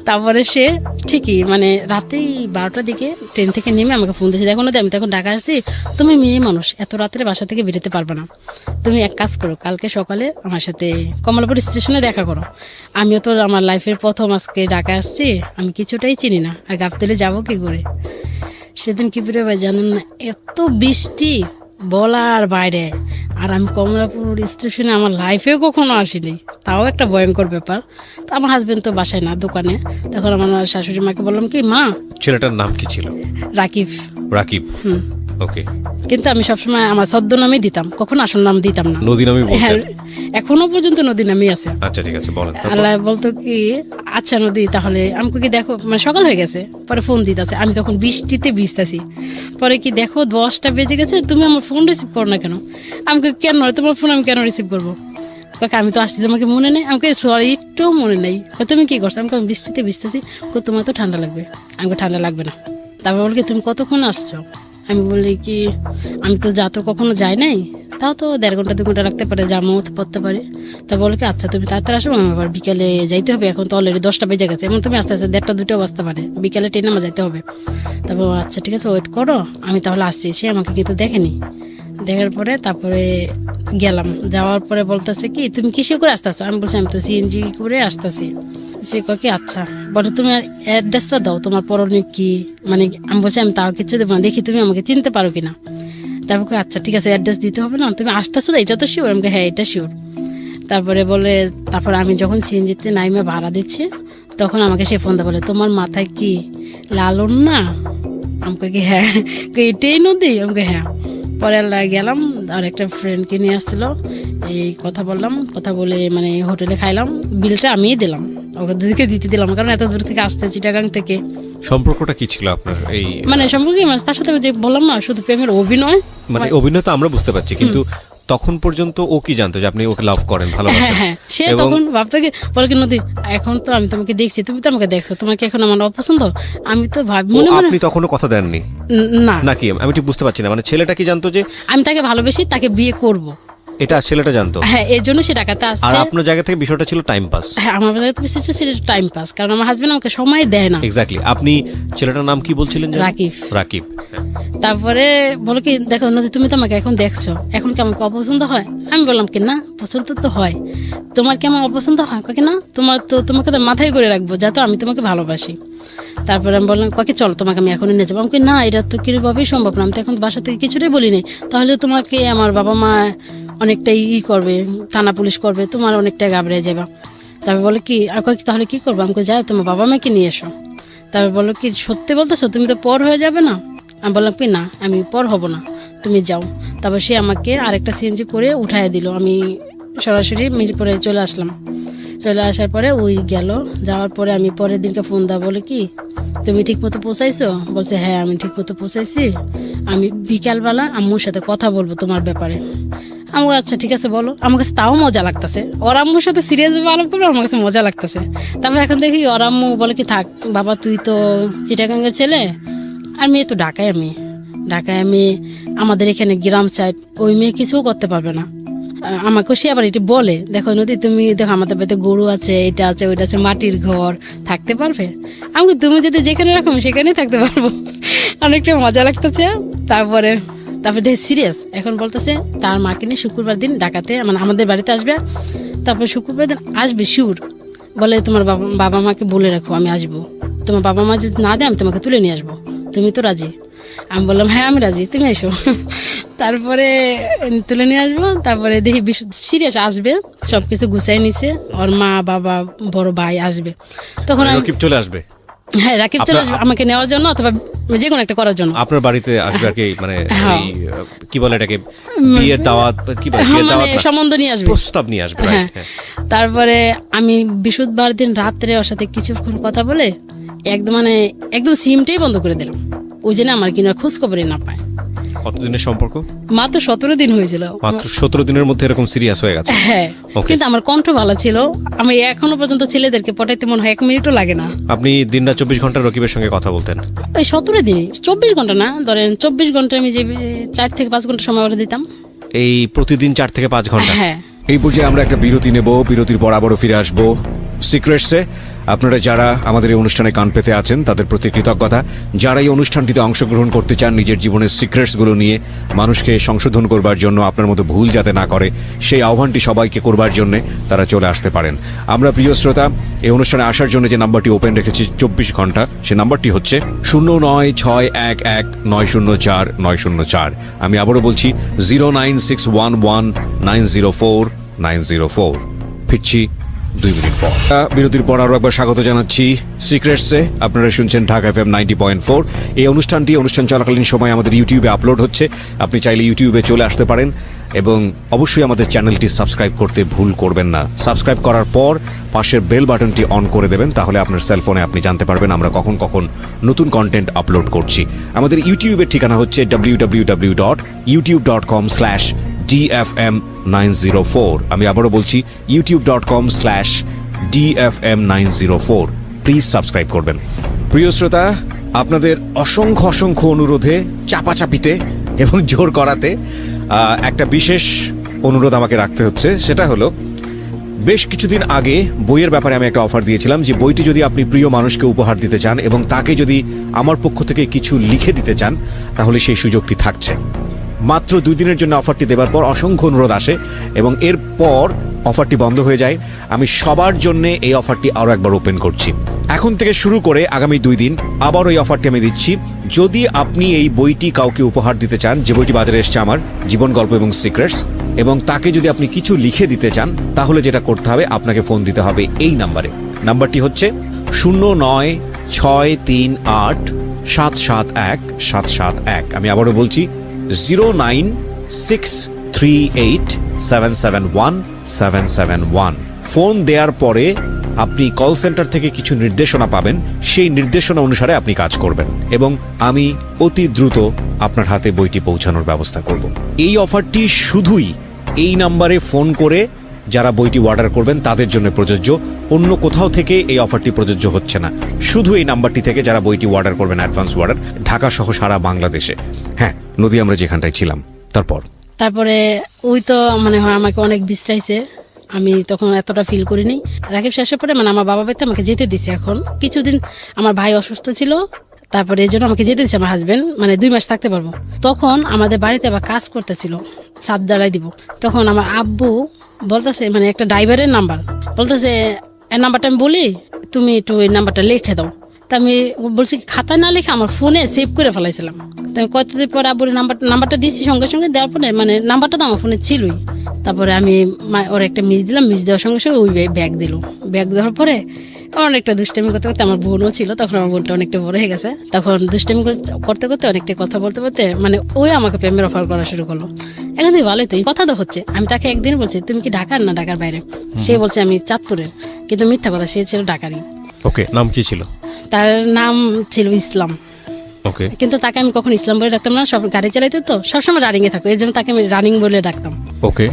তারপরে সে ঠিকই মানে রাতেই 12টার দিকে ট্রেন থেকে নেমে আমাকে ফোন দিয়েছে, দেখো নদী আমি তো এখন ঢাকা আসছি, তুমি মেয়ে মানুষ এত রাত্রে বাসা থেকে বেরোতে পারবে না, তুমি এক কাজ করো, কালকে সকালে আমার সাথে কমলাপুর স্টেশনে দেখা করো। আমিও তো আমার লাইফের প্রথম আজকে ঢাকা আসছি, আমি কিছুটাই চিনি না, আর গাবতলে যাবো কি করে। সেদিন কি করে ভাই জানেন না, এত বৃষ্টি বলার বাইরে। আর আমি কমলাপুর স্টেশনে আমার লাইফেও কখনো আসিনি, তাও একটা ভয়ঙ্কর ব্যাপার। তো আমার হাজবেন্ড তো বাসায় না, দোকানে। তখন আমার শাশুড়ি মাকে বললাম কি মা। ছেলেটার নাম কি ছিল? রাকিব। রাকিব। ওকে। কিন্তু আমি সবসময় আমার ছদ্ম নামই দিতাম, কখনো আসল নাম দিতাম না। নদী নামই বলতেন? হ্যাঁ, এখনো পর্যন্ত নদী নামই আছে। আচ্ছা ঠিক আছে, বলেন। আল্লাহ বলতো কি আচ্ছা নদী তাহলে আমাকে কি দেখো, মানে সকাল হয়ে গেছে, পরে ফোন দিতেছে, আমি তখন বৃষ্টিতে ভিজতেছি। পরে কি দেখো 10টা বেজে গেছে, তুমি আমার ফোন রিসিভ করো না কেন? আমাকে কেন তোমার ফোন আমি কেন রিসিভ করবো? আমি তো আসছি, তোমাকে মনে নেই? আমাকে সরি একটু মনে নেই। তুমি কি করছো? আমি বৃষ্টিতে ভিজতেছি। তোমার তো ঠান্ডা লাগবে। আমাকে ঠান্ডা লাগবে না। তারপর বল কি তুমি কতক্ষণ আসছো? আমি বলি কি আমি তো যা তো কখনো যাই নাই, তাও তো 1.5 ঘন্টা 2 ঘন্টা রাখতে পারে, জামও পড়তে পারে। তা বলে কি আচ্ছা তুমি তাড়াতাড়ি আসো, আমার আবার বিকালে যাইতে হবে, এখন তো অলরেডি 10টা বেজে গেছে, এমন তুমি আস্তে আস্তে 1:30 2টা বাজতে পারে, বিকালে ট্রেনে আমার যাইতে হবে। তারপর আচ্ছা ঠিক আছে ওয়েট করো, আমি তাহলে আসছি। সে আমাকে কিন্তু দেখেনি, দেখার পরে তারপরে গেলাম। যাওয়ার পরে বলতেছে কি তুমি কিসে করে আসতেছো? আমি বলছি আমি তো সিএনজি করে আসতেছি। সে কয় কি আচ্ছা বলো তুমি আর অ্যাড্রেসটা দাও, তোমার পরনে কি, মানে আমি বলছি আমি তাও কিছু দেবো না, দেখি তুমি আমাকে চিনতে পারো কিনা। তারপর আচ্ছা ঠিক আছে অ্যাড্রেস দিতে হবে না, তুমি আসতেছো এটা তো শিওর? আমাকে হ্যাঁ এটা শিওর। তারপরে বলে তারপর আমি যখন সিএনজিতে নাইমে ভাড়া দিচ্ছি তখন আমাকে সে ফোন দেয়, বলে তোমার মাথায় কি লালন না? আমাকে কি হ্যাঁ, এটাই নদী? আমাকে হ্যাঁ। পরে গেলাম, আর একটা ফ্রেন্ডকে নিয়ে আসছিল, এই কথা বললাম, কথা বলে মানে হোটেলে খাইলাম, বিলটা আমিই দিলাম। ওদেরকে দিতে দিলাম, কারণ এত দূর থেকে আসতে চিটাগাং থেকে। সম্পর্কটা কি ছিল আপনার এই মানে সম্পর্কে তার সাথে যে বললাম না, শুধু প্রেমের অভিনয়। মানে অভিনয় তো আমরা বুঝতে পারছি, কিন্তু তখন পর্যন্ত ও কি জানতো যে আপনি ওকে লাভ করেন, ভালোবাসেন? হ্যাঁ, সে তখন ভাবতো কি, বলে কি নদী এখন তো আমি তোমাকে দেখছি, তুমি তো আমাকে দেখছো, তোমাকে এখন আমার অপছন্দ। আমি তো ভাবি মনে মনে, আপনি তখনও কথা দেননি না নাকি? আমি ঠিক বুঝতে পারছি না, মানে ছেলেটা কি জানতো যে আমি তাকে ভালোবেসি, তাকে বিয়ে করব? এটা ছেলেটা জানতো? হ্যাঁ, এর জন্য সে ঢাকাতে আর আসছে। আপনার জায়গা থেকে বিষয়টা ছিল টাইম পাস? হ্যাঁ, আমার জায়গা থেকে বিষয় ছিল টাইম পাস, কারণ আমার হাজবেন্ড আমাকে সময় দেয় না। এক্স্যাক্টলি। আপনি ছেলেটার নাম কি বলছিলেন? রাকিব। রাকিব। তারপরে বলো কি, দেখো নদী তুমি তো আমাকে এখন দেখছো, এখন কি আমাকে অপছন্দ হয়? আমি বললাম কি না, পছন্দ তো হয়। তোমার কি আমার অপছন্দ হয়? কি না, তোমাকে তো মাথায় করে রাখবো, যাতে আমি তোমাকে ভালোবাসি। তারপরে আমি বললাম কাকে, চলো তোমাকে আমি এখনই নিয়ে যাবো। আমাকে না, এটা তো কিভাবেই সম্ভব না, আমি তো এখন বাসা থেকে কিছুটাই বলিনি। তাহলে তোমাকে আমার বাবা মা অনেকটাই করবে, থানা পুলিশ করবে, তোমার অনেকটাই ঘাবড়ে যাবে। তারপর বলে কি, তাহলে কি করবো? আমাকে যাই তোমার বাবা মাকে নিয়ে এসো। তারপর বলো কি, সত্যি বলতেছো? তুমি তো পর হয়ে যাবে না? আমি বললাম কি না, আমি পর হব না, তুমি যাও। তারপর সে আমাকে আরেকটা সিএনজি করে উঠায় দিল। আমি সরাসরি মিরপুরে চলে আসলাম। চলে আসার পরে ওই গেল, যাওয়ার পরে আমি পরের দিনকে ফোন দেওয়া, বলে কি তুমি ঠিক মতো পৌঁছাইছো? বলছে হ্যাঁ আমি ঠিক মতো পৌঁছাইছি, আমি বিকালবেলা আম্মুর সাথে কথা বলবো তোমার ব্যাপারে। আমি আচ্ছা ঠিক আছে বলো। আমার কাছে তাও মজা লাগতেছে, ওর আম্মুর সাথে সিরিয়াস ভাবে আলাপ করবো, আমার কাছে মজা লাগতেছে। তারপর এখন দেখি ওর আম্মু বলে কি থাক বাবা, তুই তো চিটাগাঙ্গের ছেলে, আর মেয়ে তো ঢাকায় মেয়ে, আমাদের এখানে গ্রাম সাইড, ওই মেয়ে কিছু করতে পারবে না। আমাকেও সে আবার এটা বলে, দেখো নদী তুমি দেখো আমাদের বাড়িতে গরু আছে, এটা আছে ওইটা আছে, মাটির ঘর, থাকতে পারবে? আমাকে তুমি যদি যেখানে রাখো আমি সেখানেই থাকতে পারবো। অনেকটা মজা লাগতেছে। তারপরে দেখি সিরিয়াস, এখন বলতেছে তার মাকে নিয়ে শুক্রবার দিন ঢাকাতে, মানে আমাদের বাড়িতে আসবে। তারপরে শুক্রবার দিন আসবে শিওর, বলে তোমার বাবা মাকে বলে রাখো আমি আসবো, তোমার বাবা মা যদি না দেয় আমি তোমাকে তুলে নিয়ে আসবো, তুমি তো রাজি? আমি বললাম হ্যাঁ আমি রাজি, তুমি এসো। তারপরে তুলে নিয়ে আসবো। তারপরে দেখি সিরিয়াস আসবে, সবকিছু গুছাই নিছে, ওর মা বাবা বড় ভাই আসবে। তখন রাকিব চলে আসবে? হ্যাঁ, রাকিব চলে আসবে আমাকে নেওয়ার জন্য, অথবা যে কোনো একটা করার জন্য। আপনার বাড়িতে আসবে আর কি, মানে কি বলে এটাকে, বিয়ের দাওয়াত, কি বলে বিয়ের দাওয়াত, সম্বন্ধ নিয়ে আসবে, প্রস্তাব নিয়ে আসবে। হ্যাঁ। তারপরে আমি বৃহস্পতিবার দিন রাত্রে ওর সাথে কিছুক্ষণ কথা বলে একদম সিমটাই বন্ধ করে দিলাম, ওই জন্য আমার কিনার খোঁজ খবরই না পায়। কতদিনের সম্পর্ক? মাত্র 17 দিন হয়েছিল। মাত্র 17 দিনের মধ্যে এরকম সিরিয়াস হয়ে গেছে? হ্যাঁ, কিন্তু আমার কণ্ঠ ভালো ছিল, আমি এখনো পর্যন্ত ছেলেদেরকে পটাইতে মনে হয় 1 মিনিটও লাগে না। আপনি দিনরাত 24 ঘন্টা রকিবের সঙ্গে কথা বলতেন? ওই 17 দিন, 24 ঘন্টা না, ধরেন 24 ঘন্টা আমি যে 4 থেকে 5 ঘন্টা সময় ওরা দিতাম। এই প্রতিদিন 4 থেকে 5 ঘন্টা? হ্যাঁ। এই পর্যায়ে আমরা একটা বিরতি নেব, বিরতির পর আবারও ফিরে আসবো সিক্রেটসে। আপনারা যারা আমাদের এই অনুষ্ঠানে কান পেতে আছেন তাদের প্রতি কৃতজ্ঞতা। যারা এই অনুষ্ঠানটিতে অংশগ্রহণ করতে চান নিজের জীবনের সিক্রেটসগুলো নিয়ে মানুষকে সংশোধন করবার জন্য, আপনার মতো ভুল যাতে না করে সেই আহ্বানটি সবাইকে করবার জন্য তারা চলে আসতে পারেন। আমরা প্রিয় শ্রোতা, এই অনুষ্ঠানে আসার জন্য যে নাম্বারটি ওপেন রেখেছি 24 ঘন্টা, সে নাম্বারটি হচ্ছে 09611904 আমি আবারও বলছি 09611904904। ফিরছি 2 মিনিট পর। বিরতির পর আরো একবার স্বাগত জানাচ্ছি সিক্রেটসে। আপনারা শুনছেন ঢাকা FM 90.4। এই অনুষ্ঠান চলাকালীন সময় আমাদের ইউটিউবে আপলোড হচ্ছে, আপনি চাইলে ইউটিউবে চলে আসতে পারেন এবং অবশ্যই আমাদের চ্যানেলটি সাবস্ক্রাইব করতে ভুল করবেন না। সাবস্ক্রাইব করার পর পাশের বেল বাটনটি অন করে দেবেন, তাহলে আপনার সেলফোনে আপনি জানতে পারবেন আমরা কখন নতুন কন্টেন্ট আপলোড করছি। আমাদের ইউটিউবের ঠিকানা হচ্ছে www.youtube.com/DFM904। আমি আবারও বলছি youtube.com/DFM904। প্লিজ সাবস্ক্রাইব করবেন। প্রিয় শ্রোতা, আপনাদের অসংখ্য অনুরোধে, চাপাচাপিতে এবং জোর করাতে একটা বিশেষ অনুরোধ আমাকে রাখতে হচ্ছে। সেটা হলো, বেশ কিছুদিন আগে বইয়ের ব্যাপারে আমি একটা অফার দিয়েছিলাম যে বইটি যদি আপনি প্রিয় মানুষকে উপহার দিতে চান এবং তাকে যদি আমার পক্ষ থেকে কিছু লিখে দিতে চান, তাহলে সেই সুযোগটি থাকছে। মাত্র 2 দিনের জন্য অফারটি দেবার পর অসংখ্য অনুরোধ আসে এবং এরপর অফারটি বন্ধ হয়ে যায়। আমি সবার জন্য এই অফারটি আরও একবার ওপেন করছি। এখন থেকে শুরু করে আগামী 2 দিন আবার ওই অফারটি আমি দিচ্ছি। যদি আপনি এই বইটি কাউকে উপহার দিতে চান, যে বইটি বাজারে এসছে আমার, জীবন গল্প এবং সিক্রেটস, এবং তাকে যদি আপনি কিছু লিখে দিতে চান, তাহলে যেটা করতে হবে, আপনাকে ফোন দিতে হবে এই নাম্বারে। নাম্বারটি হচ্ছে 09638771771। আমি আবারও বলছি 09638771771। ফোন দেওয়ার পরে আপনি কল সেন্টার থেকে কিছু নির্দেশনা পাবেন, সেই নির্দেশনা অনুসারে আপনি কাজ করবেন এবং আমি অতি দ্রুত আপনার হাতে বইটি পৌঁছানোর ব্যবস্থা করব। এই অফারটি শুধুই এই নাম্বারে ফোন করে যারা বইটি অর্ডার করবেন তাদের জন্য প্রযোজ্য, অন্য কোথাও থেকে এই অফারটি প্রযোজ্য হচ্ছে না। শুধু এই নাম্বারটি থেকে যারা বইটি অর্ডার করবেন, অ্যাডভান্স অর্ডার, ঢাকা সহ সারা বাংলাদেশে। হ্যাঁ নদী, আমরা যেখানটায় ছিলাম তারপরে ওই তো মানে হয় আমাকে অনেক বিশ্রাইছে, আমি তখন এতটা ফিল করিনি। রাকিব শেষের পরে মানে আমার বাবা বাড়িতে আমাকে যেতে দিছে। এখন কিছুদিন আমার ভাই অসুস্থ ছিল, তারপরে এই জন্য আমাকে যেতে দিচ্ছে আমার হাজবেন্ড, মানে 2 মাস থাকতে পারবো। তখন আমাদের বাড়িতে আবার কাজ করতেছিল, ছাদ জ্বালাই দিব। তখন আমার আব্বু বলতেছে, মানে একটা ড্রাইভারের নাম্বার বলতেছে, এই নাম্বারটা আমি বলি, তুমি একটু এই নাম্বারটা লিখে দাও। তা আমি বলছি খাতায় না লিখে আমার ফোনে সেভ করে ফেলাইছিলাম। তো কতদিন পরে আব্বুর নাম্বারটা দিচ্ছি, সঙ্গে সঙ্গে দেওয়ার পরে মানে নাম্বারটা তো আমার ফোনে ছিলই। তারপরে আমি ওর একটা মিস দিলাম, মিস দেওয়ার সঙ্গে সঙ্গে ওই ব্যাগ দিল। ব্যাগ দেওয়ার পরে অনেকটা দুষ্টামি করতে করতে, আমার বোনও ছিল তখন, আমার বোনটা অনেকটা বড় হয়ে গেছে, তখন দুষ্টামি করতে করতে অনেকটা কথা বলতে বলতে মানে ওই আমাকে প্রেমের অফার করা শুরু করলো। এখন থেকে ভালোই তো কথা তো হচ্ছে। আমি তাকে একদিন বলছি, তুমি কি ঢাকার না ঢাকার বাইরে? সে বলছে আমি চাঁদপুরের, কিন্তু মিথ্যা কথা, সে ছিল ঢাকারই। ওকে, নাম কি ছিল? তার নাম ছিল ইসলাম। ওকে, কিন্তু তাকে আমি কখন ইসলাম বলে ডাকতাম না, সব গাড়ি চালাইতো তো সবসময় রানিং এ থাকতো, এই জন্য তাকে আমি রানিং বলে ডাকতাম। ওকে,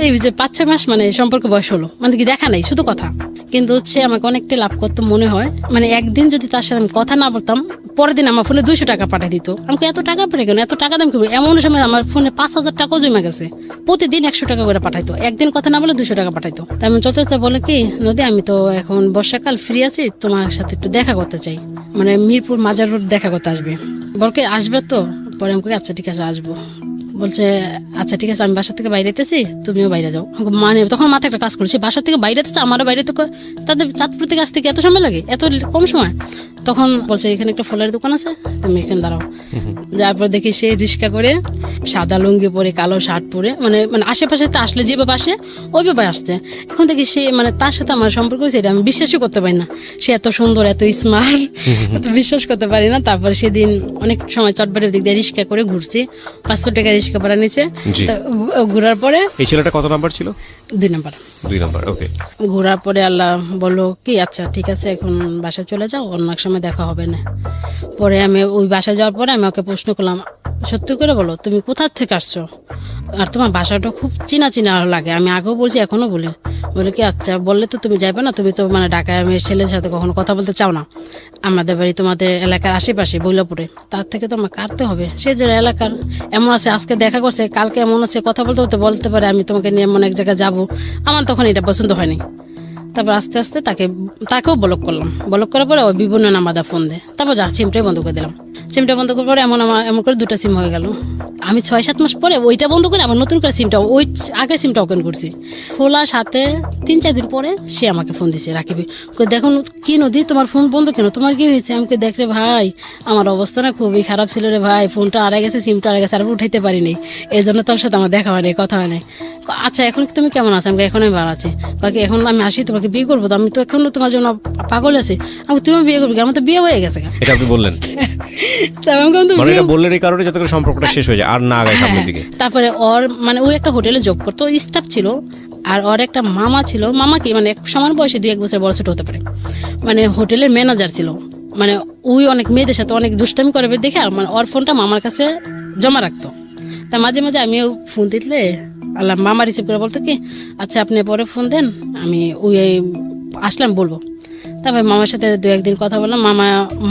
এই যে 5-6 মাস মানে সম্পর্ক বয়স হলো, মানে কি দেখা নাই, শুধু কথা। কিন্তু হচ্ছে আমাকে অনেকটা লাভ করতো মনে হয়। মানে একদিন যদি তার সাথে আমি কথা না বলতাম, পরের দিন আমার ফোনে 200 টাকা পাঠিয়ে দিত। আমাকে এত টাকা পড়ে কেন, এত টাকা দাম কি? এমন সময় আমার ফোনে 5000 টাকা জমে গেছে, প্রতিদিন 100 টাকা করে পাঠাইতো। একদিন কথা না বলে 200 টাকা পাঠাইতো। তাই আমি চলতে চলতে বলে কি, নদী আমি তো এখন বর্ষাকাল ফ্রি আছি, তোমার সাথে একটু দেখা করতে চাই, মানে মিরপুর মাজার রোড দেখা করতে আসবে। বলকে আসবে তো? পরে আমাকে আচ্ছা ঠিক আছে আসবো। বলছে আচ্ছা ঠিক আছে, আমি বাসা থেকে বাইরে যেতেছি, তুমিও বাইরে যাও। মানে তখন মাথায় একটা কাজ করছে, বাসা থেকে বাইরে যেতেছে, আমারও বাইরে তো, তাদের চাঁদপুর থেকে আসতে এত সময় লাগে, এত কম সময়? তখন বলছে এখানে একটা ফলের দোকান আছে, তুমি এখানে দাঁড়াও। যারপর দেখি সে রিক্সা করে, সাদা লুঙ্গি পরে, কালো শার্ট পরে, মানে মানে আশেপাশে তো আসলে যেভাবে আসে ওইভাবে আসছে। এখন দেখি সে মানে তার সাথে আমার সম্পর্ক হয়েছে, এটা আমি বিশ্বাসই করতে পারি না। সে এত সুন্দর, এত স্মার্ট, এত বিশ্বাস করতে পারি না। তারপরে সেদিন অনেক সময় চটবাটের দিক দিয়ে রিক্সা করে ঘুরছি, 500 টাকা রিক্সা ভাড়া নিচে। ঘোরার পরে এই ছেলেটা কত নাম্বার ছিল? 2 নাম্বার। 2 নাম্বার। ওকে, ঘোরার পরে আল্লাহ বললো কি আচ্ছা ঠিক আছে, এখন বাসায় চলে যাও, অন্য এক সময় দেখা হবে না। পরে আমি ওই বাসায় যাওয়ার পরে আমি ওকে প্রশ্ন করলাম, সত্যি করে বলো তুমি কোথা থেকে আসছো, আর তোমার বাসাটা খুব চিনা চিনা লাগে। আমি আগেও বলছি, এখনো বলি। বলে কি আচ্ছা বললে তো তুমি যাবে না, তুমি তো মানে ঢাকায় মেয়ের ছেলের সাথে কখনো কথা বলতে চাও না, আমাদের বাড়ি তোমাদের এলাকার আশেপাশে বৈলাপুরে, তার থেকে তো আমার কাটতে হবে। সেই জন্য এলাকার এমন আছে, আজকে দেখা করছে, কালকে এমন আছে, কথা বলতে বলতে বলতে পারে আমি তোমাকে নিয়ে এমন এক জায়গায় যাবো। আমার তখন এটা পছন্দ হয়নি। তারপর আস্তে আস্তে তাকেও ব্লক করলাম। ব্লক করার পরে ওই বিভিন্ন নাম্বার ফোন দেয়। তারপর যা সিমটাই বন্ধ করে দিলাম। সিমটা বন্ধ করার পরে এমন করে 2টা সিম হয়ে গেল। আমি 6-7 মাস পরে ওইটা বন্ধ করে আবার নতুন করে সিমটা, ওই আগে সিমটা ওপেন করছি। খোলার সাথে 3-4 দিন পরে সে আমাকে ফোন দিছে, রাখিবি দেখুন কি নদী তোমার ফোন বন্ধ কেন, তোমার কি হয়েছে? আমাকে দেখ রে ভাই, আমার অবস্থা না খুবই খারাপ ছিল রে ভাই, ফোনটা হারিয়ে গেছে, সিমটা হারিয়ে গেছে, আর উঠাইতে পারিনি, এই জন্য তোর সাথে আমার দেখা হয়নি, কথা হয় নাই। আচ্ছা এখন তুমি কেমন আছো? আমাকে এখন আমি ভালো আছি। কাকি এখন আমি আসি, তোমাকে বিয়ে করবো তো, আমি তো এখনো তোমার জন্য পাগল আছি। আমি তুমি বিয়ে করবি? আমার তো বিয়ে হয়ে গেছে। এটা আপনি বললেন? মানে এটা বললেন এই কারণে যাতে করে সম্পর্কটা শেষ হয়ে যায় আর না আগায় সামনের দিকে। তারপরে ওর মানে ওই একটা হোটেলে জব করতো, স্টাফ ছিল, আর ওর একটা মামা ছিল। মামা কি মানে সমান বয়সে 2-1 বছর বড় ছোট হতে পারে, মানে হোটেলের ম্যানেজার ছিল। মানে ওই অনেক মেয়েদের সাথে অনেক দুষ্টামি করে দেখে, আর মানে ওর ফোনটা মামার কাছে জমা রাখতো। তা মাঝে মাঝে আমিও ফোন দিলে আল্লাহ মামা রিসিভ করে বলতো কি আচ্ছা আপনি পরে ফোন দেন, আমি ওই আসলাম বলবো। তারপরে মামার সাথে 2-1 দিন কথা বললাম।